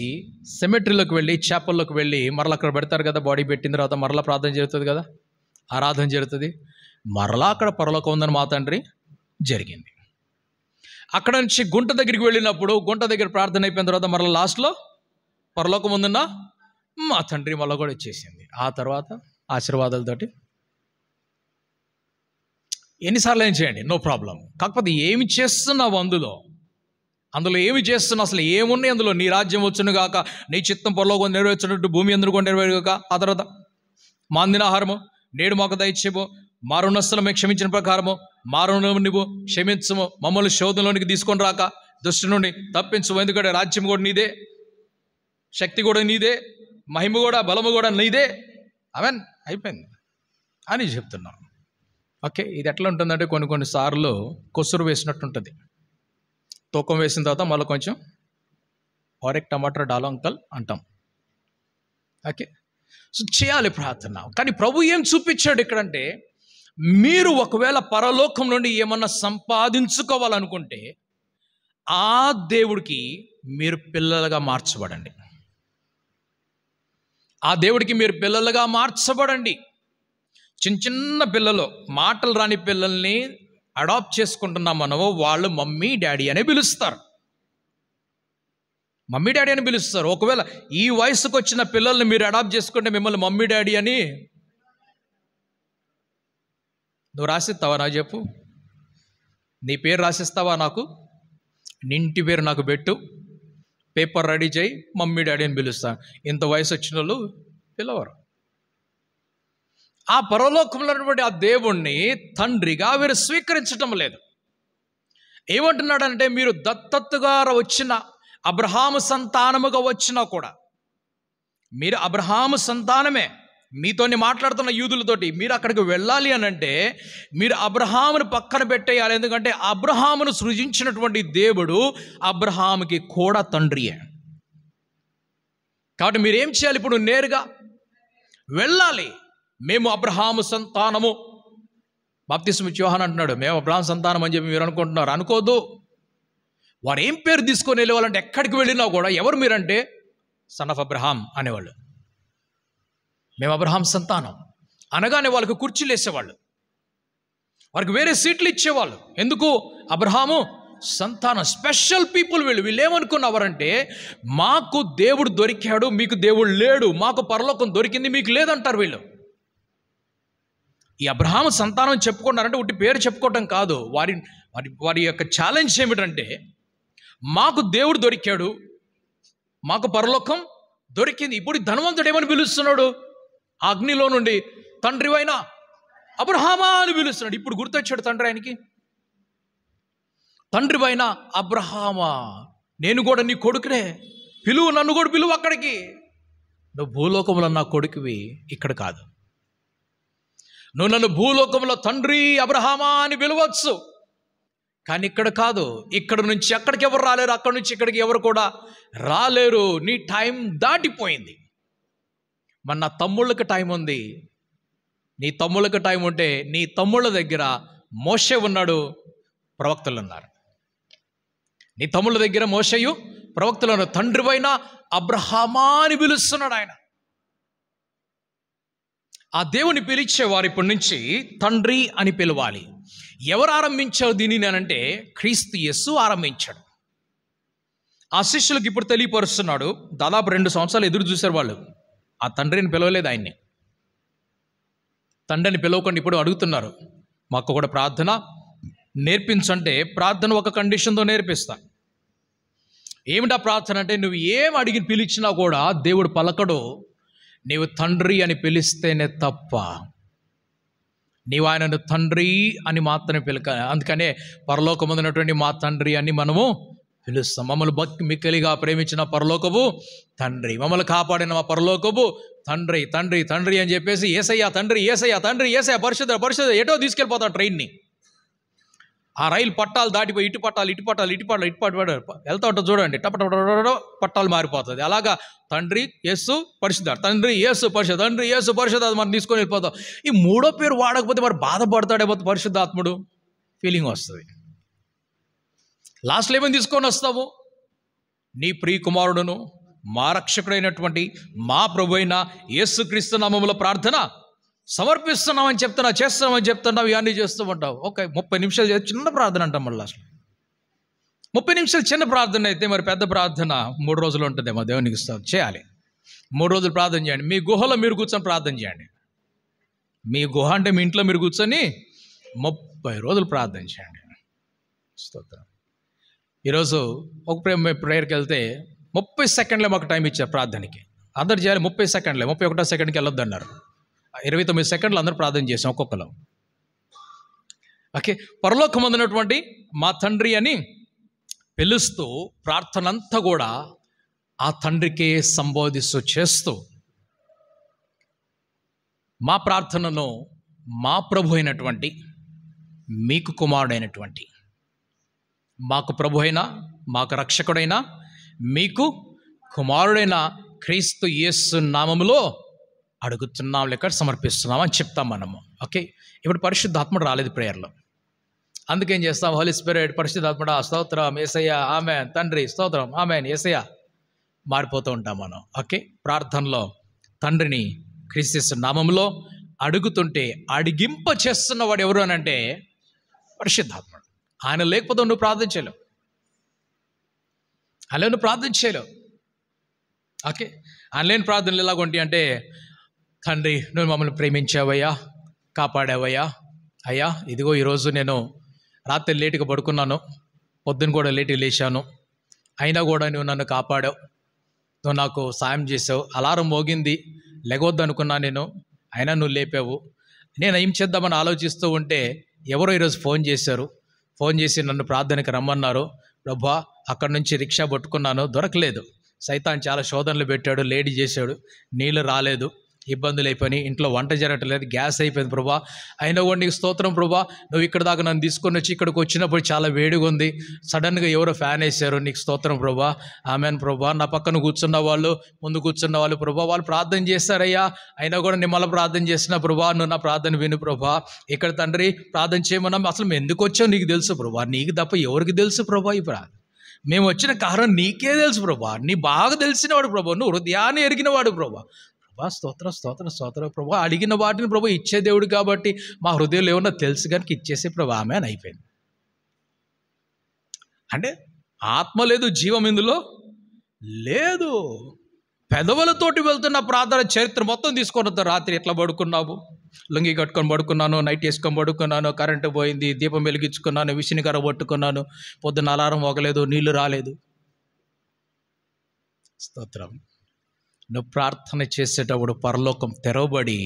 Speaker 1: సెమెట్రీలోకి వెళ్ళి చేపల్లోకి వెళ్ళి మరలా అక్కడ పెడతారు కదా, బాడీ పెట్టిన తర్వాత మరలా ప్రార్థన జరుగుతుంది కదా, ఆరాధన జరుగుతుంది. మరలా అక్కడ పరలోకమందున్న మా తండ్రి జరిగింది. అక్కడ నుంచి గుంట దగ్గరికి వెళ్ళినప్పుడు గుంట దగ్గర ప్రార్థన అయిపోయిన తర్వాత మరలా లాస్ట్లో పరలోకమందున్న మా తండ్రి మళ్ళీ కూడా వచ్చేసింది. ఆ తర్వాత ఆశీర్వాదాలతోటి ఎన్నిసార్లు ఏం చేయండి, నో ప్రాబ్లం. కాకపోతే ఏమి చేస్తున్నావు అందులో ఏమి చేస్తున్నావు, అసలు ఏమున్నాయి అందులో? నీ రాజ్యం వచ్చును గాక, నీ చిత్తం పరలోకం నెరవేర్చినట్టు భూమి అందరూ కూడా నెరవేరుగాక. ఆ తర్వాత మా అందిన ఆహారము నేడు మాకు దయచేము, మా రుణస్థలం మేము క్షమించిన ప్రకారము మా రుణం నువ్వు క్షమించము, మమ్మల్ని శోధనలోనికి తీసుకొని రాక దుష్టు నుండి తప్పించము, ఎందుకంటే రాజ్యం కూడా నీదే, శక్తి కూడా నీదే, మహిమ కూడా బలము కూడా నీదే. అవన్ అయిపోయింది అని చెప్తున్నాను. ఓకే, ఇది ఎట్లా ఉంటుందంటే కొన్నిసార్లు కొసురు వేసినట్టు ఉంటుంది. తూకం వేసిన తర్వాత మళ్ళీ కొంచెం ఒరెక్ టమాటా డాలో అంకల్ అంటాం. ఓకే, సో చేయాలి ప్రార్థన. కానీ ప్రభు ఏం చూపించాడు ఇక్కడంటే, మీరు ఒకవేళ పరలోకం నుండి ఏమన్నా సంపాదించుకోవాలనుకుంటే ఆ దేవుడికి మీరు పిల్లలుగా మార్చబడండి. ఆ దేవుడికి మీరు పిల్లలుగా మార్చబడండి. చిన్న పిల్లలు, మాటలు రాని పిల్లల్ని అడాప్ట్ చేసుకుంటున్నాం మనము, వాళ్ళు మమ్మీ డాడీ అని పిలుస్తారు, మమ్మీ డాడీ అని పిలుస్తారు. ఒకవేళ ఈ వయసుకు వచ్చిన పిల్లల్ని మీరు అడాప్ట్ చేసుకుంటే మిమ్మల్ని మమ్మీ డాడీ అని నువ్వు రాసిస్తావా? నాకు చెప్పు, నీ పేరు రాసిస్తావా? నాకు నీ ఇంటి పేరు నాకు పెట్టు, పేపర్ రెడీ చేయి, మమ్మీ డాడీ అని పిలుస్తాను. ఇంత వయసు వచ్చిన వాళ్ళు పిలవరు. ఆ పరలోకంలో ఉన్నటువంటి ఆ దేవుణ్ణి తండ్రిగా వీరు స్వీకరించటం లేదు. ఏమంటున్నాడంటే, మీరు దత్తతుగా వచ్చిన అబ్రహాము సంతానముగా వచ్చినా కూడా, మీరు అబ్రహాము సంతానమే, మీతోని మాట్లాడుతున్న యూదులతోటి మీరు అక్కడికి వెళ్ళాలి అని అంటే మీరు అబ్రహామును పక్కన పెట్టేయాలి. ఎందుకంటే అబ్రహామును సృజించినటువంటి దేవుడు అబ్రహాముకి కూడా తండ్రియే. కాబట్టి మీరేం చేయాలి? ఇప్పుడు నేరుగా వెళ్ళాలి. మేము అబ్రహాము సంతానము. బాప్తిస్మ యోహాను అంటున్నాడు, మేము అబ్రహాము సంతానం అని చెప్పి మీరు అనుకుంటున్నారు. అనుకోదు. వారు ఏం పేరు తీసుకొని వెళ్ళేవాళ్ళంటే ఎక్కడికి వెళ్ళినా కూడా ఎవరు మీరంటే సన్ ఆఫ్ అబ్రహాం అనేవాళ్ళు. మేము అబ్రహాం సంతానం అనగానే వాళ్ళకి కుర్చీలు వేసేవాళ్ళు, వారికి వేరే సీట్లు ఇచ్చేవాళ్ళు. ఎందుకు? అబ్రహాము సంతానం, స్పెషల్ పీపుల్ వీళ్ళు. వీళ్ళు ఏమనుకున్నవారంటే, మాకు దేవుడు దొరికాడు, మీకు దేవుడు లేడు, మాకు పరలోకం దొరికింది, మీకు లేదంటారు వీళ్ళు. ఈ అబ్రహాము సంతానం చెప్పుకున్నారంటే ఉట్టి పేరు చెప్పుకోవటం కాదు. వారి యొక్క ఛాలెంజ్ ఏమిటంటే, మాకు దేవుడు దొరికాడు, మాకు పరలోకం దొరికింది. ఇప్పుడు ధనవంతుడు ఏమని పిలుస్తున్నాడు? అగ్నిలో నుండి తండ్రివైన అబ్రహామా అని పిలుస్తున్నాడు. ఇప్పుడు గుర్తొచ్చాడు తండ్రి ఆయనకి. తండ్రివైన అబ్రహామా, నేను కూడా నీ కొడుకునే, పిలువు, నన్ను కూడా పిలువు అక్కడికి. నువ్వు భూలోకంలో నా కొడుకువి, ఇక్కడ కాదు. నువ్వు నన్ను భూలోకంలో తండ్రి అబ్రహామా అని పిలవచ్చు, కానీ ఇక్కడ కాదు. ఇక్కడ నుంచి అక్కడికి ఎవరు రాలేరు, అక్కడి నుంచి ఇక్కడికి ఎవరు కూడా రాలేరు. నీ టైం దాటిపోయింది. మరి నా తమ్ముళ్ళకి టైం ఉంది. నీ తమ్ముళ్ళకి టైం ఉంటే నీ తమ్ముళ్ళ దగ్గర మోషే ఉన్నాడు, ప్రవక్తలు ఉన్నారు. నీ తమ్ముళ్ళ దగ్గర మోషేయు ప్రవక్తలను తండ్రివైన అబ్రహామా అని పిలుస్తున్నాడు ఆయన. ఆ దేవుని పిలిచే వారు ఇప్పటి నుంచి తండ్రి అని పిలవాలి. ఎవరు ఆరంభించారు దీనిని అంటే క్రీస్తు యేసు ఆరంభించాడు. ఆ శిష్యులకు ఇప్పుడు తెలియపరుస్తున్నాడు. దాదాపు 2 సంవత్సరాలు ఎదురు చూశారు వాళ్ళు. ఆ తండ్రిని పిలవలేదు ఆయన్ని. తండ్రిని పిలవకుండా ఇప్పుడు అడుగుతున్నారు, మాకు కూడా ప్రార్థన నేర్పించంటే ప్రార్థన ఒక కండిషన్తో నేర్పిస్తా. ఏమిటా ప్రార్థన అంటే, నువ్వు ఏం అడిగి పిలిచినా కూడా దేవుడు పలకడు, నీవు తండ్రి అని పిలిస్తేనే తప్ప. నీవు ఆయనను తండ్రి అని మాత్రమే అందుకనే పరలోకమున్నటువంటి మా తండ్రి అని మనము పిలుస్తాం. మమ్మల్ని మిక్కిలిగా ప్రేమించిన పరలోకపు తండ్రి, మమ్మల్ని కాపాడిన మా పరలోకపు తండ్రి తండ్రి తండ్రి అని చెప్పేసి యేసయ్య తండ్రి, యేసయ్య తండ్రి, యేసయ్య పరిశుద్ధ పరిశుద్ధ ఎటో తీసుకెళ్ళిపోతాం ట్రైన్ని. ఆ రైలు పట్టాలు దాటిపోయి ఇటు పట్టాలు వెళ్తా ఉంటుంది చూడండి, పట్టాలు మారిపోతుంది. అలాగా తండ్రి యేసు పరిశుద్ధ, తండ్రి యేసు పరిశుద్ధ, తండ్రి యేసు పరిశుద్ధ అది మనం తీసుకొని వెళ్ళిపోతాం. ఈ 3వ పేరు వాడకపోతే మరి బాధపడతాడేమో పరిశుద్ధాత్ముడు ఫీలింగ్ వస్తుంది. లాస్ట్లో ఏమని తీసుకొని వస్తావు? నీ ప్రియ కుమారుడును మా రక్షకుడైనటువంటి మా ప్రభు అయిన యేసుక్రీస్తు నామములో ప్రార్థన సమర్పిస్తున్నామని చెప్తున్నా, చేస్తున్నామని చెప్తున్నావు, ఇవన్నీ చేస్తూ ఉంటావు. ఓకే, 30 నిమిషాలు చేసి చిన్న ప్రార్థన అంటాం. మళ్ళీ అసలు 30 నిమిషాలు చిన్న ప్రార్థన అయితే మరి పెద్ద ప్రార్థన 3 రోజులు ఉంటుందేమో. దేవునికి చేయాలి. 3 రోజులు ప్రార్థన చేయండి. మీ గుహలో మీరు కూర్చొని ప్రార్థన చేయండి. మీ గుహ అంటే మీ ఇంట్లో మీరు కూర్చొని 30 రోజులు ప్రార్థన చేయండి. స్తోత్రం. ఈరోజు ఒక ప్రేయర్కి వెళ్తే 30 సెకండ్లే మాకు టైం ఇచ్చారు ప్రార్థనకి. అందరు చేయాలి 30 సెకండ్లే, 31వ సెకండ్కి వెళ్ళొద్దు అన్నారు. 29 సెకండ్లు అందరూ ప్రార్థన చేసాం ఒక్కొక్కరు. ఓకే, పరలోకమందున్నటువంటి మా తండ్రి అని పిలుస్తూ ప్రార్థన అంతా కూడా ఆ తండ్రికే సంబోధిస్తూ చేస్తూ మా ప్రార్థనను మా ప్రభు అయినటువంటి మీకు కుమారుడైనటువంటి మాకు ప్రభు అయినా మాకు రక్షకుడైనా మీకు కుమారుడైన క్రీస్తు యేసు నామములో అడుగుతున్నాం, లేక సమర్పిస్తున్నాం అని చెప్తాం మనము. ఓకే, ఇప్పుడు పరిశుద్ధాత్ముడు రాలేదు ప్రేయర్లో. అందుకేం చేస్తాం? హోలీ స్పిరిట్, పరిశుద్ధాత్ముడా స్తోత్రం, యేసయ్య ఆమెన్, తండ్రి స్తోత్రం ఆమెన్, యేసయ్య మారిపోతూ ఉంటాం మనం. ఓకే, ప్రార్థనలో తండ్రిని క్రీస్తు యేసు నామములో అడుగుతుంటే అడిగింప చేస్తున్నవాడు ఎవరు అని అంటే పరిశుద్ధాత్ముడు. ఆయన లేకపోతే నువ్వు ప్రార్థన చేయలేవు. అలా నువ్వు ప్రార్థన చేయలేవు. ఓకే, ఆయన లేని ప్రార్థనలు ఎలాగొంటి అంటే, తండ్రి నువ్వు మమ్మల్ని ప్రేమించావయ్యా, కాపాడావయ్యా, అయ్యా ఇదిగో ఈరోజు నేను రాత్రి లేటుగా పడుకున్నాను, పొద్దున్న కూడా లేటుగా లేచాను, అయినా కూడా నువ్వు నన్ను కాపాడావు, నువ్వు నాకు సాయం చేసావు. అలారం మోగింది, లెగవద్దు అనుకున్నా నేను, అయినా నువ్వు లేపావు. నేను ఏం చేద్దామని ఆలోచిస్తూ ఉంటే ఎవరో ఈరోజు ఫోన్ చేశారు. ఫోన్ చేసి నన్ను ప్రార్థనకి రమ్మన్నారు. ప్రభా అక్కడి నుంచి రిక్షా పట్టుకున్నాను, దొరకలేదు. సైతాన్ చాలా శోధనలు పెట్టాడు, లేట్ చేశాడు, నీళ్ళు రాలేదు, ఇబ్బందులు అయిపోయినాయి, ఇంట్లో వంట జరగట్లేదు, గ్యాస్ అయిపోయింది ప్రభా. అయినా కూడా నీకు స్తోత్రం ప్రభా, నువ్వు ఇక్కడ దాకా నన్ను తీసుకొని వచ్చి ఇక్కడికి వచ్చినప్పుడు చాలా వేడిగా ఉంది, సడన్గా ఎవరో ఫ్యాన్ వేసారు, నీకు స్తోత్రం ప్రభా. ఆమెన్ ప్రభా. నా పక్కన కూర్చున్న వాళ్ళు, ముందు కూర్చున్న వాళ్ళు ప్రభా, వాళ్ళు ప్రార్థన చేస్తారయ్యా, అయినా కూడా నేను మళ్ళీ ప్రార్థన చేసిన ప్రభా, నువ్వు నా ప్రార్థన విను ప్రభా. ఇక్కడ తండ్రి ప్రార్థన చేయమన్నా అసలు మేము ఎందుకు వచ్చావు నీకు తెలుసు ప్రభా, నీకు తప్ప ఎవరికి తెలుసు ప్రభా. ఈ ప్రార్థన మేము వచ్చిన కారణం నీకే తెలుసు ప్రభా, నీ బాగా తెలిసినవాడు ప్రభా, నువ్వు హృదయాన్ని ఎరిగినవాడు ప్రభా. ప్రభా స్తోత్ర స్తోత్ర స్తోత్ర ప్రభా, అడిగిన వాటిని ప్రభా ఇచ్చే దేవుడు కాబట్టి మా హృదయంలో ఏమన్నా తెలుసు కనుక ఇచ్చేసే ప్రభా ఆమె అని అయిపోయింది. అంటే ఆత్మ లేదు, జీవం ఇందులో లేదు. పెదవులతోటి వెళ్తున్న ప్రార్థన చరిత్ర మొత్తం తీసుకొని వస్తారు. రాత్రి ఎట్లా పడుకున్నావు? లుంగి కట్టుకొని పడుకున్నాను, నైట్ వేసుకొని పడుకున్నాను, కరెంటు పోయింది, దీపం వెలిగించుకున్నాను, విసినికర పట్టుకున్నాను, పొద్దున్న అలారం మోగలేదు, నీళ్లు రాలేదు. స్తోత్రం. నువ్వు ప్రార్థన చేసేటప్పుడు పరలోకం తెరవబడి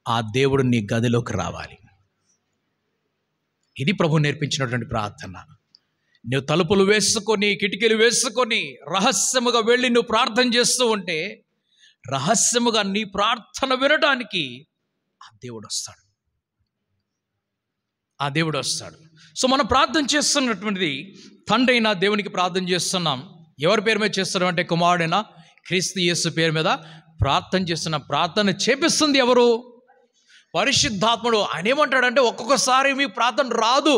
Speaker 1: ఆ దేవుడు నీ గదిలోకి రావాలి. ఇది ప్రభు నేర్పించినటువంటి ప్రార్థన. నువ్వు తలుపులు వేసుకొని, కిటికీలు వేసుకొని రహస్యముగా వెళ్ళి నువ్వు ప్రార్థన చేస్తూ ఉంటే రహస్యముగా నీ ప్రార్థన వినడానికి ఆ దేవుడు వస్తాడు. ఆ దేవుడు వస్తాడు. సో మనం ప్రార్థన చేస్తున్నటువంటిది తండ్రి అయిన దేవునికి ప్రార్థన చేస్తున్నాం. ఎవరి పేరు మీద చేస్తున్నాం అంటే కుమారుడైన క్రీస్తు యేసు పేరు మీద ప్రార్థన చేస్తున్న. ప్రార్థన చేపిస్తుంది ఎవరు? పరిశుద్ధాత్ముడు. ఆయన ఏమంటాడంటే ఒక్కొక్కసారి మీ ప్రార్థన రాదు,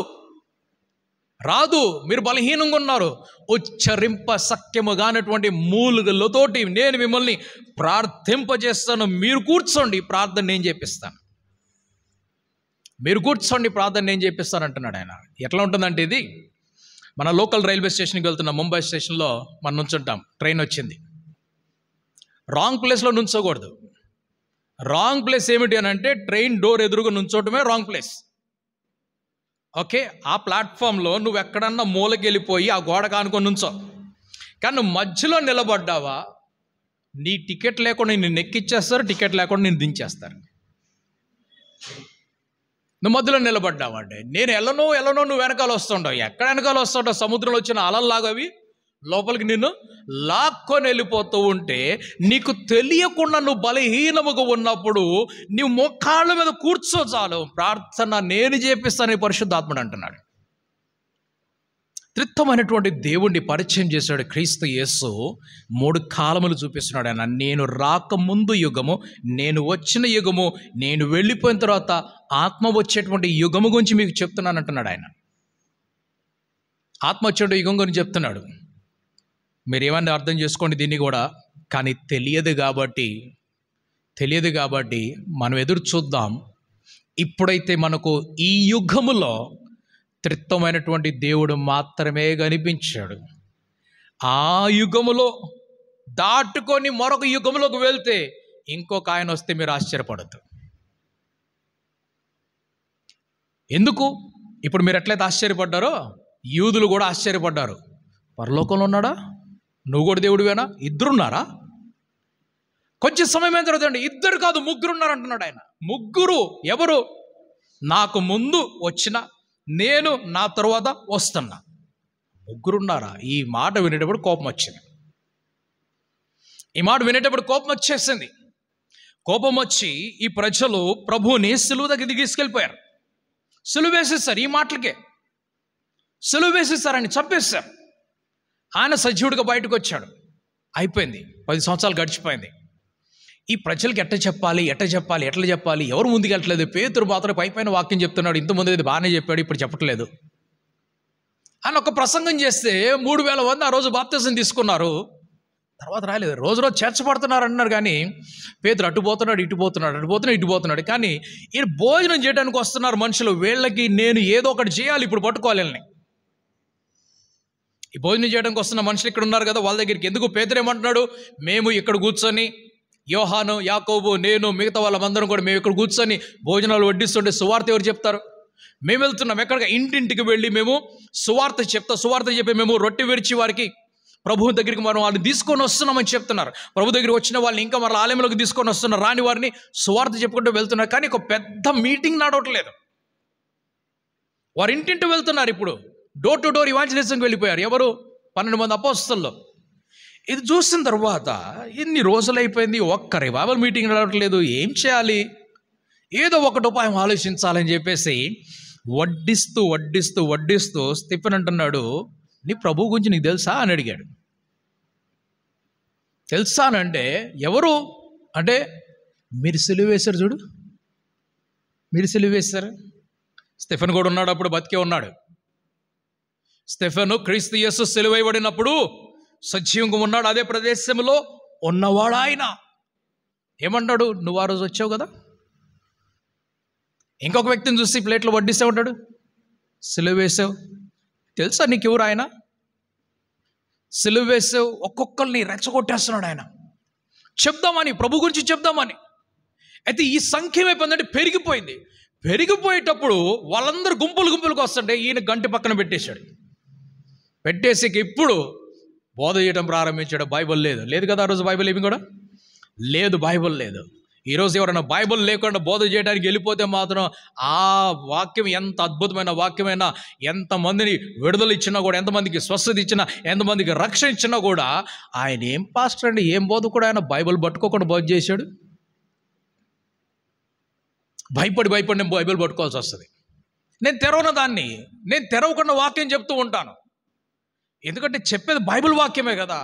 Speaker 1: రాదు. మీరు బలహీనంగా ఉన్నారు. ఉచ్చరింప సఖ్యము కానటువంటి మూలుగులతోటి నేను మిమ్మల్ని ప్రార్థింపజేస్తాను. మీరు కూర్చోండి, ప్రార్థన నేను చేపిస్తాను. మీరు కూర్చోండి, ప్రార్థన నేను చేపిస్తాను అంటున్నాడు ఆయన. ఎట్లా ఉంటుందంటే ఇది మన లోకల్ రైల్వే స్టేషన్కి వెళ్తున్నాం. ముంబై స్టేషన్లో మనం నుంచుంటాం. ట్రైన్ వచ్చింది. రాంగ్ ప్లేస్లో నుంచోకూడదు. రాంగ్ ప్లేస్ ఏమిటి అని అంటే ట్రైన్ డోర్ ఎదురుగా నుంచోవటమే రాంగ్ ప్లేస్. ఓకే, ఆ ప్లాట్ఫామ్లో నువ్వు ఎక్కడన్నా మూలకి వెళ్ళిపోయి ఆ గోడ కానుకొని నుంచో. కానీ నువ్వు మధ్యలో నిలబడ్డావా, నీ టికెట్ లేకుండా నిన్ను ఎక్కిచ్చేస్తారు, టికెట్ లేకుండా నిన్ను దించేస్తారు. నువ్వు మధ్యలో నిలబడ్డావు అంటే నేను ఎల్లనో నువ్వు వెనకాల వస్తుంటావు. ఎక్కడ వెనకాల వస్తుంటావు? సముద్రంలో వచ్చిన అలల్లాగా అవి లోపలికి నిన్ను లాక్కొని వెళ్ళిపోతూ ఉంటే నీకు తెలియకుండా నువ్వు బలహీనముగా ఉన్నప్పుడు నీవు మోకాళ్ళ మీద కూర్చో చాలు, ప్రార్థన నేను చేపిస్తానని పరిశుద్ధాత్ముడు అంటున్నాడు. త్రిత్వమైనటువంటి దేవుణ్ణి పరిచయం చేశాడు క్రీస్తు యేసు. 3 కాలములు చూపిస్తున్నాడు ఆయన. నేను రాకముందు యుగము, నేను వచ్చిన యుగము, నేను వెళ్ళిపోయిన తర్వాత ఆత్మ వచ్చేటువంటి యుగము గురించి మీకు చెప్తున్నాను అంటున్నాడు ఆయన. ఆత్మ వచ్చే యుగం గురించి చెప్తున్నాడు. మీరు ఏమన్నా అర్థం చేసుకోండి దీన్ని కూడా. కానీ తెలియదు కాబట్టి మనం ఎదురు చూద్దాం. ఇప్పుడైతే మనకు ఈ యుగములో త్రిత్వమైనటువంటి దేవుడు మాత్రమే కనిపించాడు. ఆ యుగములో దాటుకొని మరొక యుగములోకి వెళ్తే ఇంకొక ఆయన వస్తే మీరు ఆశ్చర్యపడద్దు. ఎందుకు? ఇప్పుడు మీరు ఎట్లయితే ఆశ్చర్యపడ్డారో యూదులు కూడా ఆశ్చర్యపడ్డారు. పరలోకంలో ఉన్నాడా? నువ్వు కూడా దేవుడివేనా? 2 ఉన్నారా? కొంచెం సమయం అయిన తర్వాత 2 కాదు 3 ఉన్నారు అంటున్నాడు ఆయన. 3 ఎవరు? నాకు ముందు వచ్చిన, నేను నా తరువాత వస్తున్నా. 3 ఉన్నారా? ఈ మాట వినేటప్పుడు కోపం వచ్చింది. కోపం వచ్చేసింది. కోపం వచ్చి ఈ ప్రజలు ప్రభువుని సిలువ దగ్గరికి తీసుకెళ్ళిపోయారు. సిలువ వేసేస్తారు. ఈ మాటలకే సిలువ వేసేస్తారని చంపేస్తారు. ఆయన సజీవుడిగా బయటకు వచ్చాడు. అయిపోయింది. 10 సంవత్సరాలు గడిచిపోయింది. ఈ ప్రజలకు ఎట్లా చెప్పాలి? ఎవరు ముందుకు వెళ్ళట్లేదు. పేతురు మాత్రం పైపైన వాక్యం చెప్తున్నాడు. ఇంతకుముందు ఇది బాగానే చెప్పాడు, ఇప్పుడు చెప్పట్లేదు. ఆయన ఒక ప్రసంగం చేస్తే 3000 మంది ఆ రోజు బాప్తిజం తీసుకున్నారు. తర్వాత రాలేదు. రోజు చేర్చబడుతున్నారు అంటున్నారు. కానీ పేతురు ఇటు పోతున్నాడు. కానీ ఈయన భోజనం చేయడానికి వస్తున్నారు మనుషులు. వీళ్ళకి నేను ఏదో ఒకటి చేయాలి, ఇప్పుడు పట్టుకోవాలి వీళ్ళని. ఈ భోజనం చేయడానికి వస్తున్న మనుషులు ఇక్కడ ఉన్నారు కదా, వాళ్ళ దగ్గరికి ఎందుకు? పేతురు ఏమంటున్నాడు? మేము ఇక్కడ కూర్చొని, యోహాను, యాకోబు, నేను, మిగతా వాళ్ళందరం కూడా మేము ఇక్కడ కూర్చొని భోజనాలు వడ్డిస్తుంటే సువార్త ఎవరు చెప్తారు? మేము వెళ్తున్నాం ఎక్కడికి? ఇంటింటికి వెళ్ళి మేము సువార్త చెప్పి మేము రొట్టె విరిచి వారికి ప్రభు దగ్గరికి మనం వాళ్ళని తీసుకొని వస్తున్నామని చెప్తున్నారు. ప్రభు దగ్గరికి వచ్చిన వాళ్ళని ఇంకా మన ఆలయంలోకి తీసుకొని వస్తున్నారు. రాని వారిని సువార్త చెప్పుకుంటూ వెళ్తున్నారు. కానీ ఒక పెద్ద మీటింగ్ నడవట్లేదు. వారి ఇంటింటి వెళ్తున్నారు. ఇప్పుడు డోర్ టు డోర్ ఇవాంజలిజంకి వెళ్ళిపోయారు. ఎవరు? 12 మంది అపోస్తలులు. ఇది చూసిన తర్వాత ఇన్ని రోజులు అయిపోయింది, ఒక్క రివైవల్ మీటింగ్ నడవట్లేదు. ఏం చేయాలి? ఏదో ఒకటి ఉపాయం ఆలోచించాలని చెప్పేసి వడ్డిస్తూ స్టిఫెన్ అంటున్నాడు, నీ ప్రభు గురించి నీకు తెలుసా అని అడిగాడు. తెలుసా అని అంటే ఎవరు అంటే, మీరు సిలువ వేశారు చూడు, మీరు సిలువ వేశారు. స్టిఫెన్ కూడా ఉన్నాడు, అప్పుడు బతికే ఉన్నాడు. స్టెఫెను క్రీస్తు యేసు సిలువైబడినప్పుడు సజీవంగా ఉన్నాడు. అదే ప్రదేశంలో ఉన్నవాడు ఆయన. ఏమన్నాడు? నువ్వు ఆ రోజు వచ్చావు కదా. ఇంకొక వ్యక్తిని చూసి ప్లేట్లో వడ్డిస్తే ఉంటాడు, సిలువ వేసావు. తెలుసా నీకు ఎవరు ఆయన? సిలువ వేసావు. ఒక్కొక్కరిని రెచ్చగొట్టేస్తున్నాడు ఆయన. చెప్దామని, ప్రభు గురించి చెప్దామని. అయితే ఈ సంఖ్య ఏమైపోయిందంటే పెరిగిపోయేటప్పుడు వాళ్ళందరూ గుంపులుగా వస్తుంటే ఈయన గంటి పక్కన పెట్టేసి ఇప్పుడు బోధ చేయడం ప్రారంభించాడు. బైబిల్ లేదు కదా ఆ రోజు. బైబిల్ ఏమి కూడా లేదు, బైబిల్ లేదు. ఈరోజు ఎవరైనా బైబిల్ లేకుండా బోధ చేయడానికి వెళ్ళిపోతే మాత్రం ఆ వాక్యం ఎంత అద్భుతమైన వాక్యమైనా, ఎంతమందిని విడుదల ఇచ్చినా కూడా, ఎంతమందికి స్వస్థత ఇచ్చినా, ఎంతమందికి రక్షణ ఇచ్చినా కూడా ఆయన ఏం పాస్టర్ అండి, ఏం బోధ కూడా ఆయన బైబిల్ పట్టుకోకుండా బోధ చేశాడు. భయపడి నేను బైబిల్ పట్టుకోవాల్సి వస్తుంది. నేను తెరవకుండా వాక్యం చెప్తూ ఉంటాను. ఎందుకంటే చెప్పేది బైబిల్ వాక్యమే కదా.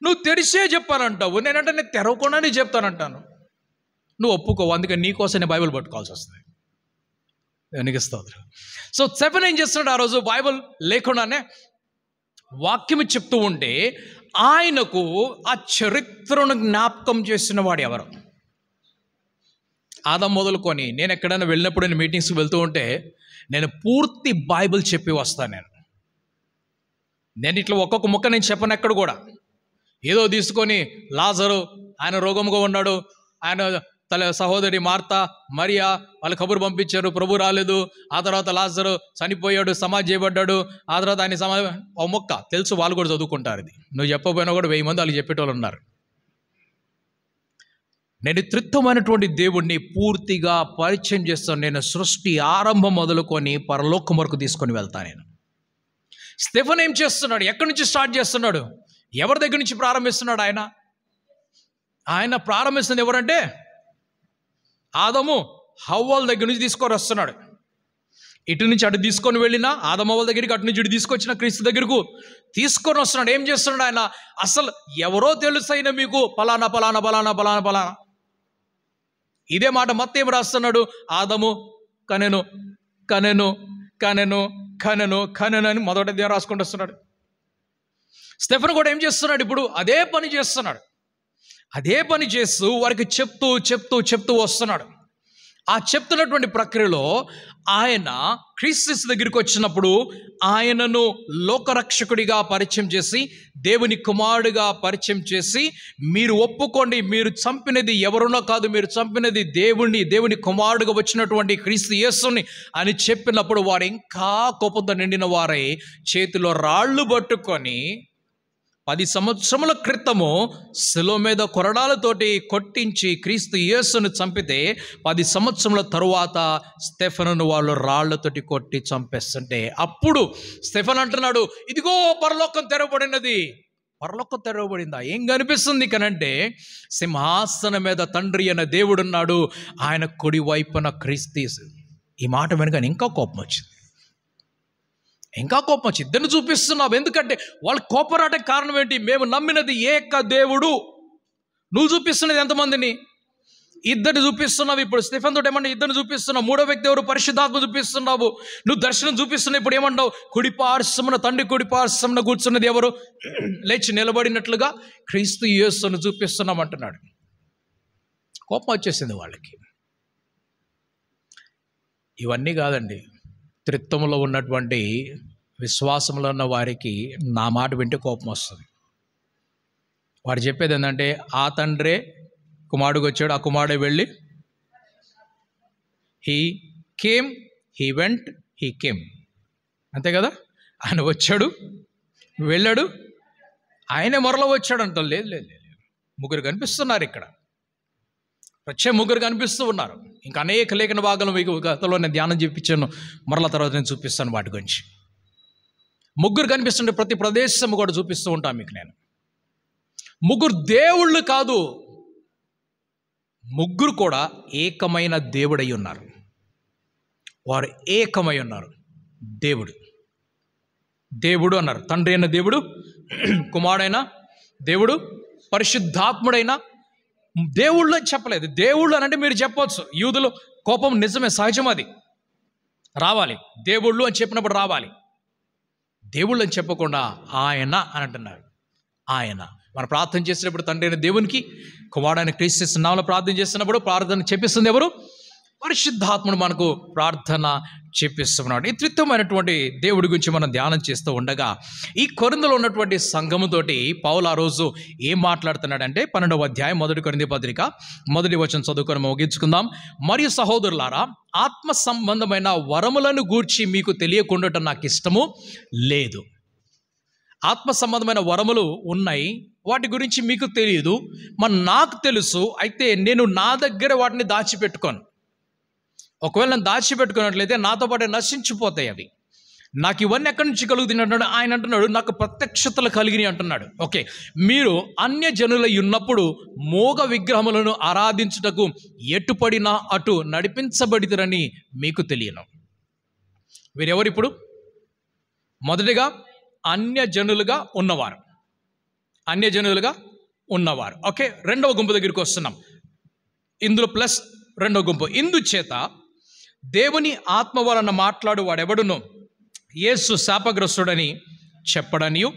Speaker 1: నువ్వు తెరిసే చెప్పానంటావు, నేనంటే నేను తెరవకుండానే చెప్తానంటాను. నువ్వు ఒప్పుకోవు. అందుకని నీకోసం నేను బైబిల్ పట్టుకోవాల్సి వస్తుంది. దేవునికి స్తోత్రం. సో స్టెఫెన్ ఏం చేస్తున్నాడు? ఆ రోజు బైబిల్ లేకుండానే వాక్యం చెప్తూ ఉంటే ఆయనకు ఆ చరిత్రను జ్ఞాపకం చేసిన వాడు ఎవరు? ఆదం మొదలుకొని నేను ఎక్కడైనా వెళ్ళినప్పుడు, నేను మీటింగ్స్కి వెళ్తూ ఉంటే నేను పూర్తి బైబిల్ చెప్పి వస్తాను. నేను ఇట్లా ఒక్కొక్క ముక్క నేను చెప్పను ఎక్కడ కూడా. ఏదో తీసుకొని లాజరు ఆయన రోగముగా ఉన్నాడు, ఆయన సహోదరి మార్తా మరియా వాళ్ళు కబురు పంపించారు, ప్రభు రాలేదు, ఆ తర్వాత లాజరు చనిపోయాడు, సమాధి చేయబడ్డాడు, ఆ తర్వాత ఆయన ఓ మొక్క తెలుసు, వాళ్ళు కూడా చదువుకుంటారు. ఇది నువ్వు చెప్పకపోయినా కూడా 1000 మంది వాళ్ళు చెప్పేటోళ్ళు ఉన్నారు. నేను త్రిత్వమైనటువంటి దేవుడిని పూర్తిగా పరిచయం చేస్తాను. నేను సృష్టి ఆరంభం మొదలుకొని పరలోకం వరకు తీసుకొని వెళ్తాను. నేను స్టెఫెన్ ఏం చేస్తున్నాడు? ఎక్కడి నుంచి స్టార్ట్ చేస్తున్నాడు? ఎవరి దగ్గర నుంచి ప్రారంభిస్తున్నాడు? ఆయన ప్రారంభిస్తుంది ఎవరంటే ఆదము హవ్వల దగ్గర నుంచి తీసుకొని వస్తున్నాడు. ఇటు నుంచి అటు తీసుకొని వెళ్ళిన ఆదము హవ్వల దగ్గరికి, అటు నుంచి ఇటు తీసుకొచ్చిన క్రీస్తు దగ్గరకు తీసుకొని వస్తున్నాడు. ఏం చేస్తున్నాడు ఆయన? అసలు ఎవరో తెలుసైనా మీకు పలానా పలానా పలానా పలానా పలానా. ఇదే మాట మత్తయి ఏం రాస్తున్నాడు? ఆదము కనెను కనెను కనెను కనెను కనెను అని మొదటి అధ్యాయం రాసుకుంటూ వస్తున్నాడు. స్టెఫెన్ కూడా ఏం చేస్తున్నాడు? ఇప్పుడు అదే పని చేస్తున్నాడు. అదే పని చేస్తూ వారికి చెప్తూ చెప్తూ చెప్తూ వస్తున్నాడు. ఆ చెప్తున్నటువంటి ప్రక్రియలో ఆయన క్రీస్తు దగ్గరికి వచ్చినప్పుడు ఆయనను లోకరక్షకుడిగా పరిచయం చేసి, దేవుని కుమారుడిగా పరిచయం చేసి, మీరు ఒప్పుకోండి, మీరు చంపినది ఎవరునో కాదు, మీరు చంపినది దేవుని కుమారుడిగా వచ్చినటువంటి క్రీస్తు యేసుని అని చెప్పినప్పుడు వారు ఇంకా కోపంతో నిండిన వారై చేతిలో రాళ్ళు పట్టుకొని 10 సంవత్సరముల క్రితము శిలువ మీద కొరడాలతోటి కొట్టించి క్రీస్తు యేసును చంపితే 10 సంవత్సరముల తరువాత స్టెఫెనును వాళ్ళు రాళ్లతోటి కొట్టి చంపేస్తుంటే అప్పుడు స్టెఫెన్ అంటున్నాడు, ఇదిగో పరలోకం తెరవబడినది. పరలోకం తెరవబడిందా? ఏం కనిపిస్తుంది కనంటే సింహాసనం మీద తండ్రి అనే దేవుడున్నాడు, ఆయన కుడి వైపున క్రీస్తు యేసు. ఈ మాట వెనుక ఇంకా కోపం వచ్చింది. ఇద్దరిని చూపిస్తున్నావు. ఎందుకంటే వాళ్ళు కోపరాటకి కారణం ఏంటి? మేము నమ్మినది ఏక దేవుడు. నువ్వు చూపిస్తున్నది ఎంతమందిని? ఇద్దరిని చూపిస్తున్నావు. ఇప్పుడు స్టెఫెన్ తోటి ఏమన్నా ఇద్దరిని చూపిస్తున్నావు. మూడో వ్యక్తి ఎవరు? పరిశుద్ధాత్మ చూపిస్తున్నావు. నువ్వు దర్శనం చూపిస్తున్నావు. ఇప్పుడు ఏమంటావు? కుడిపార్శ్వమున తండ్రి కుడిపార్శ్వమున కూర్చున్నది ఎవరు? లేచి నిలబడినట్లుగా క్రీస్తు యేసును చూపిస్తున్నాం అంటున్నాడు. కోపం వచ్చేసింది వాళ్ళకి. ఇవన్నీ కాదండి, త్రిత్వములో ఉన్నటువంటి విశ్వాసంలో ఉన్న వారికి నా మాట వింటే కోపం వస్తుంది. వాడు చెప్పేది ఏంటంటే ఆ తండ్రే కుమారుడికి వచ్చాడు, ఆ కుమారుడే వెళ్ళి he came, he went, he came, అంతే కదా? ఆయన వచ్చాడు, వెళ్ళాడు, ఆయనే మరలో వచ్చాడు అంటారు. లేదు లేదు లేదు, ముగ్గురు కనిపిస్తున్నారు ఇక్కడ. ముగ్గురు కనిపిస్తూ ఉన్నారు. ఇంకా అనేక లేఖన భాగాలు మీకు గతంలో నేను ధ్యానం చూపించాను, మరల తర్వాత నేను చూపిస్తాను వాటి గురించి. ముగ్గురు కనిపిస్తుంటే ప్రతి ప్రదేశం కూడా చూపిస్తూ ఉంటాను మీకు నేను. ముగ్గురు దేవుళ్ళు కాదు, ముగ్గురు కూడా ఏకమైన దేవుడై ఉన్నారు. వారు ఏకమై ఉన్నారు. దేవుడు అన్నారు. తండ్రి అయిన దేవుడు, కుమారుడైన దేవుడు, పరిశుద్ధాత్ముడైన దేవుళ్ళు అని చెప్పలేదు. దేవుళ్ళు అని అంటే మీరు చెప్పవచ్చు, యూదులు కోపం నిజమే, సహజం, అది రావాలి. దేవుళ్ళు అని చెప్పినప్పుడు రావాలి. దేవుళ్ళు అని చెప్పకుండా ఆయన అని అంటున్నారు. ఆయన మనం ప్రార్థన చేసినప్పుడు తండ్రి అయిన దేవునికి, కుమారుడైన క్రీస్తు నామములో ప్రార్థన చేస్తున్నప్పుడు ప్రార్థన చెప్పిస్తుంది ఎవరు? పరిశుద్ధాత్ముడు మనకు ప్రార్థన చెప్పిస్తున్నాడు. ఈ త్రిత్వమైనటువంటి దేవుడి గురించి మనం ధ్యానం చేస్తూ ఉండగా ఈ కొరింథీలో ఉన్నటువంటి సంఘముతోటి పౌలు ఆ రోజు ఏం మాట్లాడుతున్నాడంటే 12వ అధ్యాయం 1 కొరింథీ పత్రిక 1వ వచనం చదువుకొని ముగించుకుందాం. మరియు సహోదరులారా, ఆత్మ సంబంధమైన వరములను గూర్చి మీకు తెలియకుండా నాకు ఇష్టము లేదు. ఆత్మ సంబంధమైన వరములు ఉన్నాయి, వాటి గురించి మీకు తెలియదు, మరి నాకు తెలుసు. అయితే నేను నా దగ్గర వాటిని దాచిపెట్టుకోను. ఒకవేళ నేను దాచిపెట్టుకున్నట్లయితే నాతో పాటు నశించిపోతాయి అవి. నాకు ఇవన్నీ ఎక్కడి నుంచి కలుగుతున్నట్టు ఆయన అంటున్నాడు, నాకు ప్రత్యక్షతలు కలిగినాయి అంటున్నాడు. ఓకే, మీరు అన్యజనులై ఉన్నప్పుడు మోగ విగ్రహములను ఆరాధించుటకు ఎటుపడినా అటు నడిపించబడితరని మీకు తెలియను. వీరెవరిప్పుడు? మొదటిగా అన్యజనులుగా ఉన్నవారు. ఓకే, రెండవ గుంపు దగ్గరికి వస్తున్నాం. ఇందులో ప్లస్ రెండవ గుంపు. ఇందుచేత దేవుని ఆత్మ వలన మాట్లాడు వాడెవడునో యేసు శాపగ్రస్తుడని చెప్పడనియు,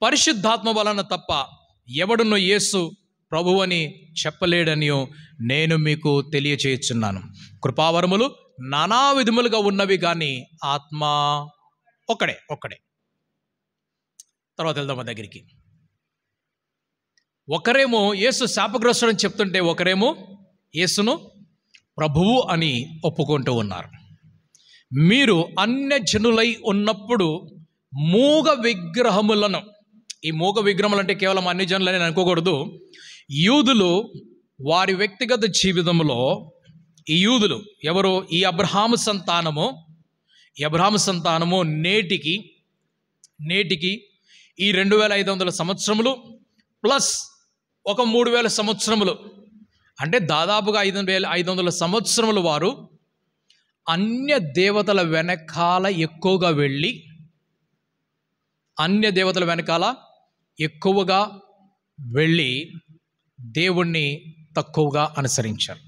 Speaker 1: పరిశుద్ధాత్మ వలన తప్ప ఎవడునో యేసు ప్రభువని చెప్పలేడనియో నేను మీకు తెలియచేయుచున్నాను. కృపావరములు నానా విధములుగా ఉన్నవి కానీ ఆత్మ ఒక్కడే. తర్వాత వెళ్దాం మా దగ్గరికి. ఒకరేమో యేసు శాపగ్రస్తుడని చెప్తుంటే ఒకరేమో యేసును ప్రభువు అని ఒప్పుకుంటూ ఉన్నారు. మీరు అన్యజనులై ఉన్నప్పుడు మూగ విగ్రహములను, ఈ మూగ విగ్రహములు అంటే కేవలం అన్యజనులని అనుకోకూడదు. యూదులు వారి వ్యక్తిగత జీవితంలో, ఈ యూదులు ఎవరు? ఈ అబ్రహాము సంతానము నేటికి ఈ 2500 సంవత్సరములు ప్లస్ ఒక 3000 సంవత్సరములు, అంటే దాదాపుగా 5500 సంవత్సరములు వారు అన్య దేవతల వెనకాల ఎక్కువగా వెళ్ళి, దేవుణ్ణి తక్కువగా అనుసరించారు.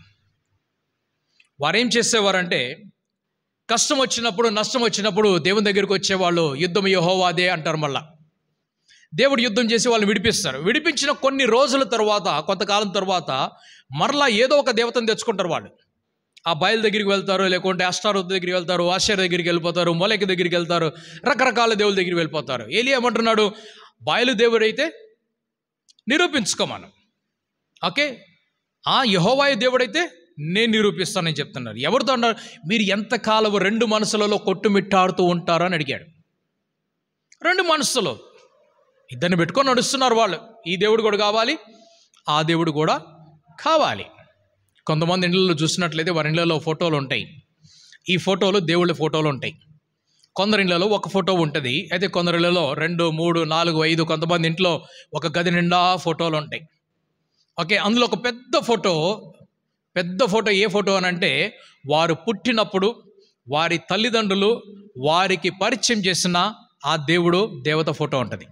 Speaker 1: వారేం చేసేవారంటే కష్టం వచ్చినప్పుడు, నష్టం వచ్చినప్పుడు దేవుని దగ్గరికి వచ్చేవాళ్ళు. యుద్ధం యెహోవాదే అంటారు. మళ్ళా దేవుడు యుద్ధం చేసి వాళ్ళని విడిపిస్తారు. విడిపించిన కొన్ని రోజుల తర్వాత, కొంతకాలం తర్వాత మరలా ఏదో ఒక దేవతను తెచ్చుకుంటారు వాళ్ళు. ఆ బయలు దగ్గరికి వెళ్తారు, లేకుంటే అష్టారోత్ దగ్గరికి వెళ్తారు, ఆషేర్ దగ్గరికి వెళ్ళిపోతారు, మొలెక్ దగ్గరికి వెళ్తారు, రకరకాల దేవుల దగ్గరికి వెళ్ళిపోతారు. ఏలియా ఏమంటున్నాడు? బయలు దేవుడైతే నిరూపించుకోమను. ఓకే, యెహోవా దేవుడైతే నేను నిరూపిస్తానని చెప్తున్నారు. ఎవరితో అన్నారు? మీరు ఎంతకాలం 2 మనసులలో కొట్టుమిట్టాడుతూ ఉంటారు అని అడిగాడు. 2 మనసులో ఇద్దరిని పెట్టుకొని నడుస్తున్నారు వాళ్ళు. ఈ దేవుడు కూడా కావాలి, ఆ దేవుడు కూడా కావాలి. కొంతమంది ఇళ్ళలో చూసినట్లయితే వారి ఇళ్ళలో ఫోటోలు ఉంటాయి. ఈ ఫోటోలు దేవుళ్ళ ఫోటోలు ఉంటాయి. కొందరి ఇళ్ళలో ఒక ఫోటో ఉంటుంది, అయితే కొందరి ఇళ్ళలో 2, 3, 4, 5, కొంతమంది ఇంట్లో ఒక గది నిండా ఫోటోలు ఉంటాయి. ఓకే, అందులో ఒక పెద్ద ఫోటో ఏ ఫోటో అని అంటే, వారు పుట్టినప్పుడు వారి తల్లిదండ్రులు వారికి పరిచయం చేసిన ఆ దేవుడు దేవత ఫోటో ఉంటుంది.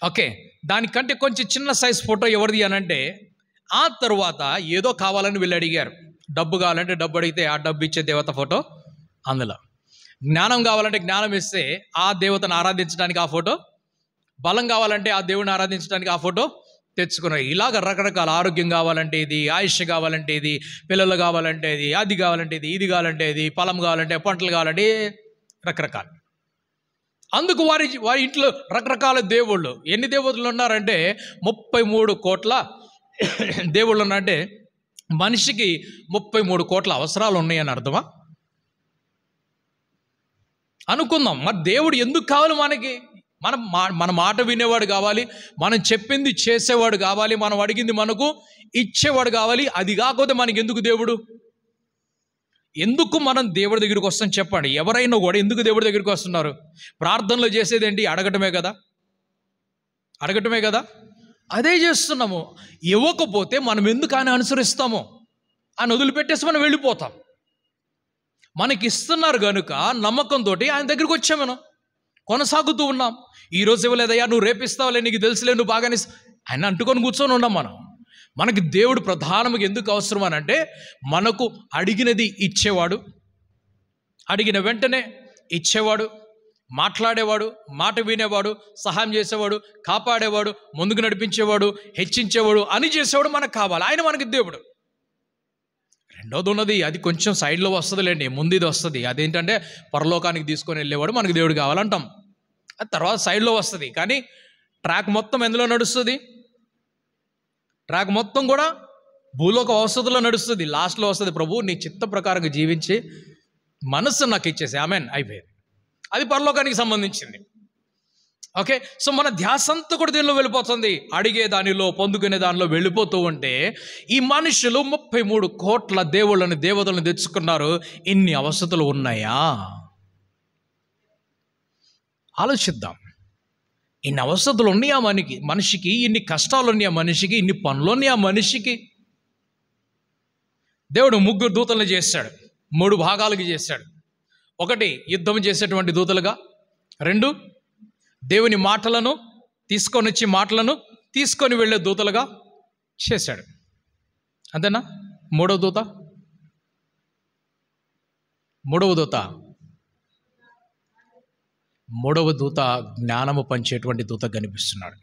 Speaker 1: ఓకే, దానికంటే కొంచెం చిన్న సైజ్ ఫోటో ఎవరిది అని అంటే, ఆ తర్వాత ఏదో కావాలని వీళ్ళు అడిగారు. డబ్బు కావాలంటే డబ్బు అడిగితే ఆ డబ్బు ఇచ్చే దేవత ఫోటో అందులో. జ్ఞానం కావాలంటే జ్ఞానం ఇస్తే ఆ దేవతను ఆరాధించడానికి ఆ ఫోటో, బలం కావాలంటే ఆ దేవుడిని ఆరాధించడానికి ఆ ఫోటో తెచ్చుకున్నారు. ఇలాగ రకరకాల ఆరోగ్యం కావాలంటే ఇది, ఆయుష్ కావాలంటే ఇది, పిల్లలు కావాలంటే ఇది, అది కావాలంటే ఇది కావాలంటే ఇది, పొలం కావాలంటే, పంటలు కావాలంటే రకరకాలు. అందుకు వారి ఇంట్లో రకరకాల దేవుళ్ళు. ఎన్ని దేవతలు ఉన్నారంటే 33 కోట్ల దేవుళ్ళు ఉన్నారంటే మనిషికి 33 కోట్ల అవసరాలు ఉన్నాయని అర్థమా? అనుకుందాం, మరి దేవుడు ఎందుకు కావాలి మనకి? మన మాట వినేవాడు కావాలి, మనం చెప్పింది చేసేవాడు కావాలి, మనం అడిగింది మనకు ఇచ్చేవాడు కావాలి. అది కాకపోతే మనకి ఎందుకు దేవుడు? ఎందుకు మనం దేవుడి దగ్గరికి వస్తాం చెప్పండి? ఎవరైనా కూడా ఎందుకు దేవుడి దగ్గరికి వస్తున్నారు? ప్రార్థనలు చేసేది ఏంటి? అడగటమే కదా. అదే చేస్తున్నాము. ఇవ్వకపోతే మనం ఎందుకు ఆయన అనుసరిస్తామో ఆయన వదిలిపెట్టేసి మనం వెళ్ళిపోతాం. మనకి ఇస్తున్నారు కనుక నమ్మకంతో ఆయన దగ్గరికి వచ్చాం, మనం కొనసాగుతూ ఉన్నాం. ఈరోజు ఇవ్వలేదయ్యా, నువ్వు రేపిస్తావులే, నీకు తెలుసులే, నువ్వు బాగానే ఆయన అంటుకొని కూర్చొని ఉన్నాం. మనకి దేవుడు ప్రధానంగా ఎందుకు అవసరం అని అంటే, మనకు అడిగినది ఇచ్చేవాడు, అడిగిన వెంటనే ఇచ్చేవాడు, మాట్లాడేవాడు, మాట వినేవాడు, సహాయం చేసేవాడు, కాపాడేవాడు, ముందుకు నడిపించేవాడు, హెచ్చించేవాడు, అని చేసేవాడు మనకు కావాలి. ఆయన మనకి దేవుడు. రెండోది ఉన్నది, అది కొంచెం సైడ్లో వస్తుందిలేండి, ముందు ఇది వస్తుంది. అదేంటంటే పరలోకానికి తీసుకొని వెళ్ళేవాడు మనకు దేవుడు కావాలంటాం. అది తర్వాత సైడ్లో వస్తుంది. కానీ ట్రాక్ మొత్తం ఎందులో నడుస్తుంది? ట్రాక్ మొత్తం కూడా భూలోక వసతుల్లో నడుస్తుంది. లాస్ట్లో వస్తుంది, ప్రభు నీ చిత్త ప్రకారంగా జీవించి మనస్సు నాకు ఇచ్చేసి ఆమెన్ అయిపోయింది. అది పరలోకానికి సంబంధించింది. ఓకే, సో మన ధ్యాస అంతా కూడా దీనిలో వెళ్ళిపోతుంది. అడిగే దానిలో, పొందుకునే దానిలో వెళ్ళిపోతూ ఉంటే ఈ మనుషులు 33 కోట్ల దేవతలను తెచ్చుకున్నారు. ఇన్ని అవసతులు ఉన్నాయా? ఆలోచిద్దాం. ఇన్ని అవసతులు ఉన్నాయా మనిషికి? ఇన్ని కష్టాలు ఉన్నాయా మనిషికి? ఇన్ని పనులు ఉన్నాయా మనిషికి? దేవుడు 3 దూతలను చేశాడు, 3 భాగాలకి చేశాడు. 1 యుద్ధం చేసేటువంటి దూతలుగా, 2 దేవుని మాటలను తీసుకొని వెళ్ళే దూతలుగా చేశాడు. అంతేనా? 3వ దూత మూడవ దూత జ్ఞానము పంచేటువంటి దూత కనిపిస్తున్నాడు.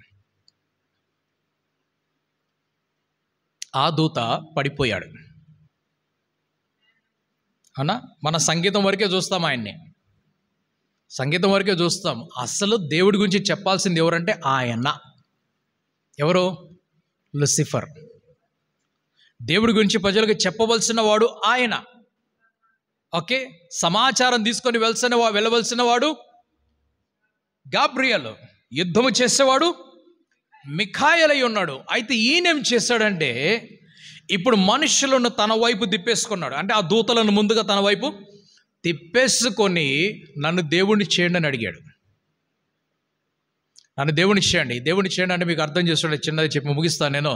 Speaker 1: ఆ దూత పడిపోయాడు. అవునా? మన సంగీతం వరకే చూస్తాం, ఆయన్ని సంగీతం వరకే చూస్తాం. అసలు దేవుడి గురించి చెప్పాల్సింది ఎవరంటే ఆయన. ఎవరు? లూసిఫర్. దేవుడి గురించి ప్రజలకు చెప్పవలసిన వాడు ఆయన. ఓకే, సమాచారం తీసుకొని వెళ్ళవలసిన వాడు గాబ్రియల్. యుద్ధము చేసేవాడు మిఖాయేలై ఉన్నాడు. అయితే ఈయనేం చేశాడంటే ఇప్పుడు మనుషులను తన వైపు తిప్పేసుకున్నాడు. అంటే ఆ దూతలను ముందుగా తన వైపు తిప్పేసుకొని నన్ను దేవుణ్ణి చేయండి అని అడిగాడు. నన్ను దేవుణ్ణి చేయండి అంటే మీకు అర్థం చేస్తాడు. చిన్నది చెప్పి ముగిస్తాను నేను.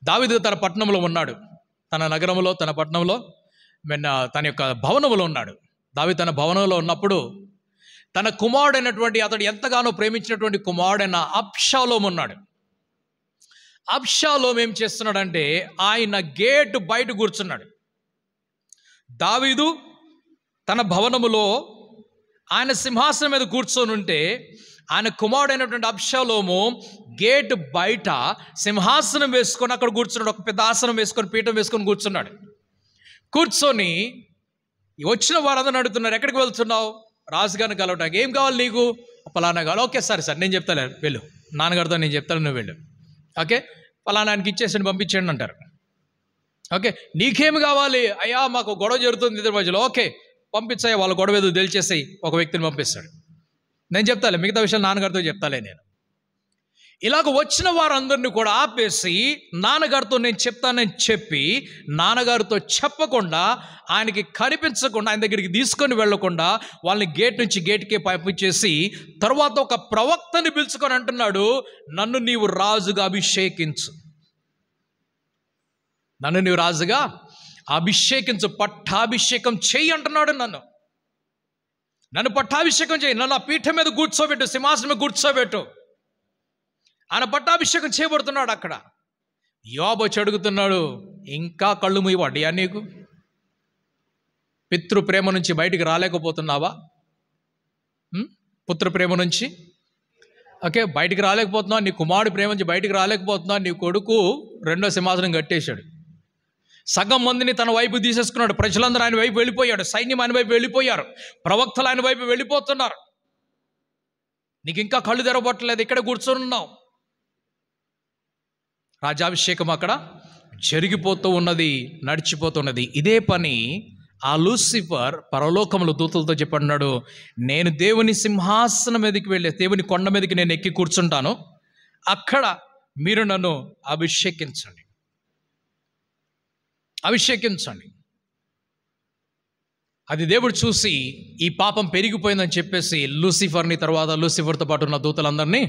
Speaker 1: దావీదు తన పట్టణంలో ఉన్నాడు, తన నగరంలో, తన పట్టణంలో, తన యొక్క భవనంలో ఉన్నాడు. దావీదు తన భవనంలో ఉన్నప్పుడు తన కుమారుడైనటువంటి, అతడు ఎంతగానో ప్రేమించినటువంటి కుమారుడైన అబ్షాలోము ఉన్నాడు. అబ్షాలోము ఏం చేస్తున్నాడంటే ఆయన గేటు బయట కూర్చున్నాడు. దావీదు తన భవనములో ఆయన సింహాసనం మీద కూర్చొని ఉంటే ఆయన కుమారుడైనటువంటి అబ్షాలోము గేటు బయట సింహాసనం వేసుకొని అక్కడ కూర్చున్నాడు. ఒక పెద్ద ఆసనం వేసుకొని, పీఠం వేసుకొని కూర్చున్నాడు. కూర్చొని వచ్చిన వారందరూ అడుగుతున్నారు, ఎక్కడికి వెళ్తున్నావు? రాజుగారిని కలవటానికి. ఏం కావాలి నీకు? పలానా కావాలి. ఓకే సరే నేను చెప్తాను, వెళ్ళు, నాన్నగారితో నేను చెప్తాను, నువ్వు వెళ్ళు. ఓకే, పలానా ఆయనకి ఇచ్చేసి పంపించండి అంటారు. ఓకే, నీకేమి కావాలి? అయ్యా మాకు గొడవ జరుగుతుంది ఇద్దరి మధ్యలో. ఓకే పంపించాయి, వాళ్ళ గొడవ ఏదో తెలిచేసాయి, ఒక వ్యక్తిని పంపిస్తాడు. నేను చెప్తాలే, మిగతా విషయాలు నాన్నగారితో చెప్తాలే నేను. ఇలాగ వచ్చిన వారందరినీ కూడా ఆపేసి నాన్నగారితో నేను చెప్తానని చెప్పి, నాన్నగారితో చెప్పకుండా, ఆయనకి కనిపించకుండా, ఆయన దగ్గరికి తీసుకొని వెళ్లకుండా వాళ్ళని గేట్ నుంచి గేట్కే పంపించేసి తర్వాత ఒక ప్రవక్తని పిలుచుకొని అంటున్నాడు, నన్ను నీవు రాజుగా అభిషేకించు, నన్ను నీవు రాజుగా అభిషేకించు, పట్టాభిషేకం చెయ్యి అంటున్నాడు. నన్ను పట్టాభిషేకం చేయి, నన్ను ఆ పీఠం మీద కూర్చోబెట్టు, సింహాసనం మీద కూర్చోబెట్టు. ఆయన పట్టాభిషేకం చేయబడుతున్నాడు. అక్కడ యోబు వచ్చి అడుగుతున్నాడు, ఇంకా కళ్ళు మూయబడ్డాయా నీకు? పితృ ప్రేమ నుంచి బయటికి రాలేకపోతున్నావా? పుత్ర ప్రేమ నుంచి ఓకే బయటికి రాలేకపోతున్నావు, నీ కుమారుడి ప్రేమ నుంచి బయటికి రాలేకపోతున్నావు. నీ కొడుకు రెండో సింహాసనం కట్టేశాడు, సగం మందిని తన వైపు తీసేసుకున్నాడు, ప్రజలందరూ ఆయన వైపు వెళ్ళిపోయాడు, సైన్యం ఆయన వైపు వెళ్ళిపోయారు, ప్రవక్తలు ఆయన వైపు వెళ్ళిపోతున్నారు. నీకు ఇంకా కళ్ళు తెరవబట్టలేదు, ఇక్కడ కూర్చొని ఉన్నావు. రాజాభిషేకం అక్కడ జరిగిపోతూ ఉన్నది, నడిచిపోతున్నది. ఇదే పని ఆ లూసిఫర్ పరలోకములు దూతలతో చెప్పన్నాడు, నేను దేవుని సింహాసనం మీదకి వెళ్ళి, దేవుని కొండ మీదకి నేను ఎక్కి కూర్చుంటాను, అక్కడ మీరు నన్ను అభిషేకించండి. అది దేవుడు చూసి ఈ పాపం పెరిగిపోయిందని చెప్పేసి లూసిఫర్ని, తర్వాత లూసిఫర్తో పాటు ఉన్న దూతలందరినీ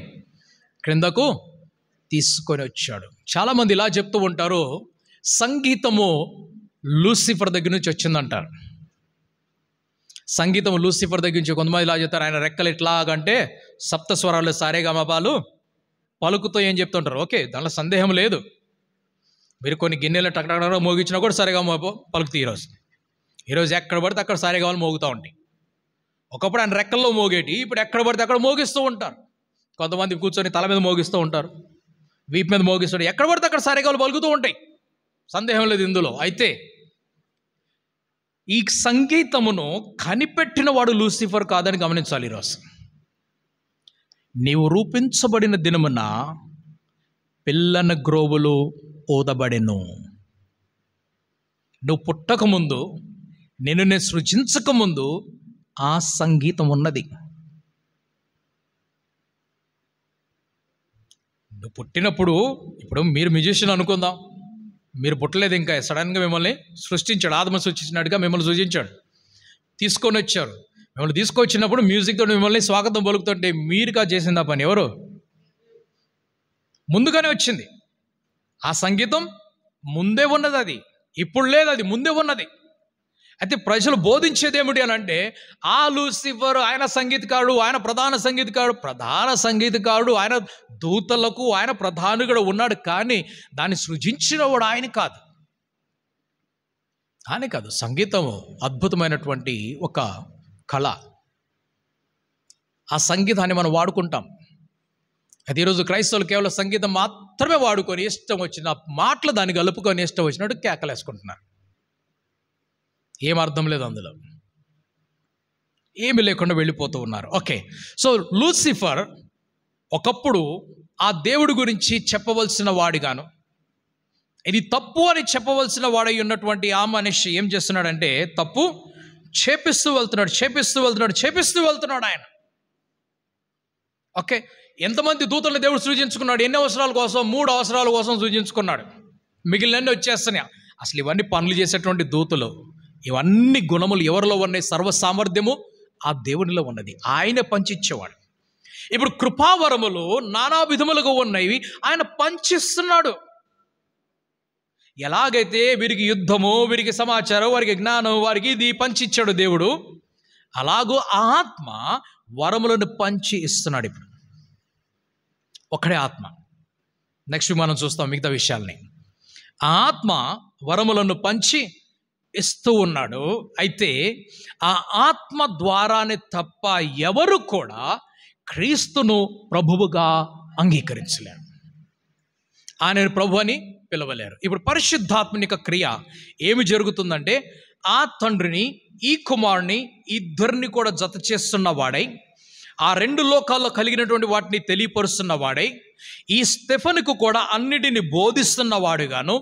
Speaker 1: క్రిందకు తీసుకొని వచ్చాడు. చాలామంది ఇలా చెప్తూ ఉంటారు, సంగీతము లూసిఫర్ దగ్గర నుంచి వచ్చిందంటారు. సంగీతం లూసిఫర్ దగ్గర నుంచి. కొంతమంది ఇలా చెప్తారు, ఆయన రెక్కలు ఎట్లాగంటే సప్త స్వరాలు సారేగామపాలు పలుకుతో ఏం చెప్తుంటారు. ఓకే, దాంట్లో సందేహం లేదు. మీరు కొన్ని గిన్నెలు టక్టక్గా మోగించినా కూడా సరిగామ పలుకుతాయి. ఈరోజు ఎక్కడ పడితే అక్కడ సారేగామలు మోగుతూ ఉంటాయి. ఒకప్పుడు ఆయన రెక్కల్లో మోగేటి, ఇప్పుడు ఎక్కడ పడితే అక్కడ మోగిస్తూ ఉంటారు. కొంతమంది కూర్చొని తల మీద మోగిస్తూ ఉంటారు, వీపు మీద మోగిస్తాడు, ఎక్కడ పడితే అక్కడ సారేగామలు పలుకుతూ ఉంటాయి, సందేహం లేదు ఇందులో. అయితే ఈ సంగీతమును కనిపెట్టిన వాడు లూసిఫర్ కాదని గమనించాలి. ఈరోజు నీవు రూపించబడిన దినమున పిల్లన గ్రోవులు ఊదబడెను. నువ్వు పుట్టకముందు, నేను సృజించకముందు ఆ సంగీతం ఉన్నది. నువ్వు పుట్టినప్పుడు, ఇప్పుడు మీరు మ్యూజిషియన్ అనుకుందాం, మీరు పుట్టలేదు ఇంకా, సడన్గా మిమ్మల్ని సృష్టించాడు, ఆదమ సృష్టించినట్టుగా మిమ్మల్ని సృజించాడు, తీసుకొని వచ్చారు. మిమ్మల్ని తీసుకొచ్చినప్పుడు మ్యూజిక్తో మిమ్మల్ని స్వాగతం పలుకుతుంటే మీరుగా చేసింది ఆ పని ఎవరు? ముందుగానే వచ్చింది ఆ సంగీతం, ముందే ఉన్నది. అది ఇప్పుడు లేదు, అది ముందే ఉన్నది. అయితే ప్రజలు బోధించేది ఏమిటి అని అంటే, ఆ లూసిఫర్ ఆయన సంగీతకారుడు, ఆయన ప్రధాన సంగీతకారుడు, ఆయన దూతలకు ఆయన ప్రధానిగా ఉన్నాడు, కానీ దాన్ని సృజించిన వాడు ఆయన కాదు. అని కాదు, సంగీతం అద్భుతమైనటువంటి ఒక కళ. ఆ సంగీతాన్ని మనం వాడుకుంటాం. అయితే ఈరోజు క్రైస్తవులు కేవలం సంగీతం మాత్రమే వాడుకొని ఇష్టం వచ్చిన మాటలు దాన్ని కలుపుకొని ఇష్టం వచ్చినట్టు కేకలేసుకుంటున్నారు. ఏం అర్థం లేదు అందులో, ఏమి లేకుండా వెళ్ళిపోతూ ఉన్నారు. ఓకే, సో లూసిఫర్ ఒకప్పుడు ఆ దేవుడి గురించి చెప్పవలసిన వాడిగాను, ఇది తప్పు అని చెప్పవలసిన వాడై ఉన్నటువంటి ఆ మనిషి ఏం చేస్తున్నాడంటే తప్పు చేపిస్తూ వెళ్తున్నాడు ఆయన. ఓకే, ఎంతమంది దూతలను దేవుడు సృజించుకున్నాడు? ఎన్ని అవసరాల కోసం? 3 అవసరాల కోసం సృజించుకున్నాడు. మిగిలినన్నీ వచ్చేస్తున్నాయి. అసలు ఇవన్నీ పనులు చేసేటువంటి దూతలు, ఇవన్నీ గుణములు ఎవరిలో ఉన్నాయి? సర్వ సామర్థ్యము ఆ దేవునిలో ఉన్నది. ఆయన పంచిచ్చేవాడు. ఇప్పుడు కృపావరములు నానా విధములుగా ఉన్నవి, ఆయన పంచిస్తున్నాడు. ఎలాగైతే వీరికి యుద్ధము, వీరికి సమాచారం, వారికి జ్ఞానం, వారికి ఇది పంచిచ్చాడు దేవుడు, అలాగూ ఆత్మ వరములను పంచి ఇస్తున్నాడు. ఇప్పుడు ఒక్కడే ఆత్మ. నెక్స్ట్ మనం చూస్తాం మిగతా విషయాల్ని. ఆత్మ వరములను పంచి ఇస్తూ ఉన్నాడు. అయితే ఆ ఆత్మ ద్వారానే తప్ప ఎవరు కూడా క్రీస్తును ప్రభువుగా అంగీకరించలేరు, ఆయన ప్రభు అని పిలవలేరు. ఇప్పుడు పరిశుద్ధాత్మని యొక్క క్రియ ఏమి జరుగుతుందంటే ఆ తండ్రిని ఈ కుమారుని ఇద్దరిని కూడా జత చేస్తున్న వాడై, ఆ 2 లోకాల్లో కలిగినటువంటి వాటిని తెలియపరుస్తున్న వాడై, ఈ స్టెఫనుకు కూడా అన్నిటిని బోధిస్తున్న వాడుగాను,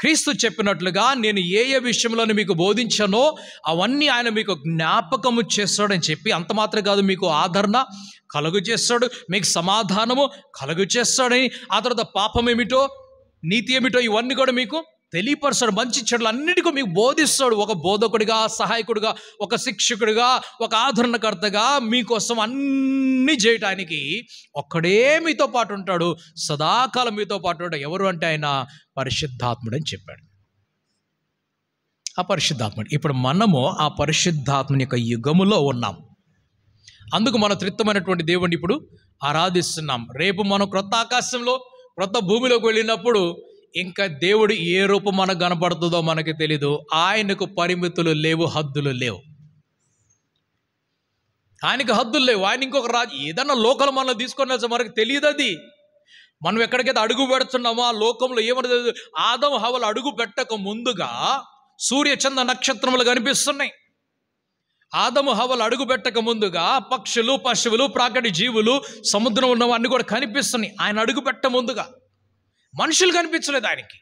Speaker 1: క్రీస్తు చెప్పినట్లుగా నేను ఏ విషయంలో మీకు బోధించానో అవన్నీ ఆయన మీకు జ్ఞాపకము చేస్తాడని చెప్పి, అంత మాత్రం కాదు మీకు ఆదరణ కలుగు చేస్తాడు, మీకు సమాధానము కలుగు చేస్తాడని, ఆ తర్వాత పాపం ఏమిటో నీతి ఏమిటో ఇవన్నీ కూడా మీకు తెలియపరుస్తాడు. మంచి చెడులు అన్నిటికీ మీకు బోధిస్తాడు. ఒక బోధకుడిగా, సహాయకుడిగా, ఒక శిక్షకుడిగా, ఒక ఆదరణకర్తగా మీకోసం అన్నీ చేయటానికి ఒక్కడే మీతో పాటు ఉంటాడు, సదాకాలం మీతో పాటు ఉంటాడు. ఎవరు అంటే ఆయన పరిశుద్ధాత్ముడు అని చెప్పాడు. ఆ పరిశుద్ధాత్ముడు. ఇప్పుడు మనము ఆ పరిశుద్ధాత్మని యొక్క యుగములో ఉన్నాం. అందుకు మన త్రిత్వమైనటువంటి దేవుడిని ఇప్పుడు ఆరాధిస్తున్నాం. రేపు మనం క్రొత్త ఆకాశంలో, క్రొత్త భూమిలోకి వెళ్ళినప్పుడు ఇంకా దేవుడు ఏ రూపం మనకు కనపడుతుందో మనకి తెలీదు. ఆయనకు పరిమితులు లేవు, హద్దులు లేవు. ఆయనకు హద్దులు లేవు. ఆయన ఇంకొక రాజు ఏదన్నా లోకల్ మనల్ని తీసుకొని వెళ్తే మనకు తెలియదు. అది మనం ఎక్కడికైతే అడుగు పెడుతున్నామో ఆ లోకంలో ఏమన్నది? ఆదము హవ్వలు అడుగు పెట్టక ముందుగా సూర్య చంద్ర నక్షత్రములు కనిపిస్తున్నాయి. ఆదము హవ్వలు అడుగు పెట్టక ముందుగా పక్షులు, పశువులు, ప్రాకటి జీవులు, సముద్రం ఉన్నవన్నీ కూడా కనిపిస్తున్నాయి. ఆయన అడుగు పెట్ట ముందుగా మనుషులు కనిపించలేదు ఆయనకి.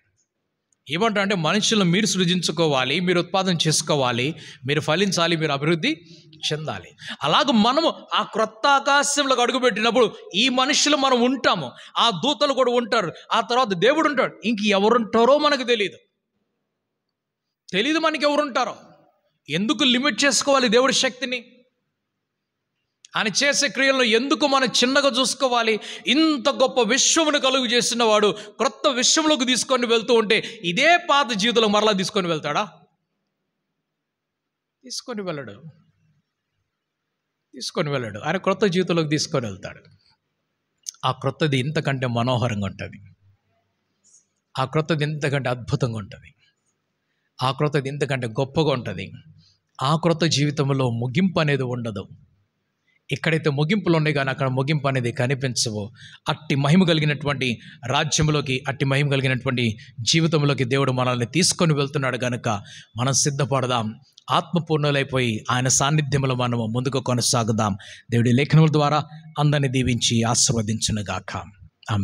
Speaker 1: ఏమంటారు అంటే మనుషులను మీరు సృజించుకోవాలి, మీరు ఉత్పాదన చేసుకోవాలి, మీరు ఫలించాలి, మీరు అభివృద్ధి చెందాలి. అలాగ మనము ఆ క్రొత్త ఆకాశంలోకి అడుగుపెట్టినప్పుడు ఈ మనుషులు మనం ఉంటాము, ఆ దూతలు కూడా ఉంటారు, ఆ తర్వాత దేవుడు ఉంటాడు. ఇంక ఎవరుంటారో మనకు తెలియదు మనకి ఎవరుంటారో. ఎందుకు లిమిట్ చేసుకోవాలి దేవుడి శక్తిని? ఆయన చేసే క్రియలను ఎందుకు మనం చిన్నగా చూసుకోవాలి? ఇంత గొప్ప విశ్వమును కలుగు చేసిన వాడు క్రొత్త విశ్వంలోకి తీసుకొని వెళ్తూ ఉంటే ఇదే పాత జీవితంలో మరలా తీసుకొని వెళ్తాడా? తీసుకొని వెళ్ళాడు. ఆయన క్రొత్త జీవితంలోకి తీసుకొని వెళ్తాడు. ఆ క్రొత్తది ఇంతకంటే మనోహరంగా ఉంటుంది, ఆ క్రొత్తది ఇంతకంటే అద్భుతంగా ఉంటుంది, ఆ క్రొత్తది ఇంతకంటే గొప్పగా ఉంటుంది. ఆ క్రొత్త జీవితంలో ముగింపు అనేది ఉండదు. ఎక్కడైతే ముగింపులు ఉన్నాయి కానీ అక్కడ ముగింపు అనేది కనిపించవు. అట్టి మహిమ కలిగినటువంటి రాజ్యంలోకి, అట్టి మహిమ కలిగినటువంటి జీవితంలోకి దేవుడు మనల్ని తీసుకొని వెళ్తున్నాడు కనుక మనం సిద్ధపడదాం. ఆత్మపూర్ణులైపోయి ఆయన సాన్నిధ్యంలో మనము ముందుకు కొనసాగుదాం. దేవుడి లేఖనముల ద్వారా అందరిని దీవించి ఆశీర్వదించునుగాక.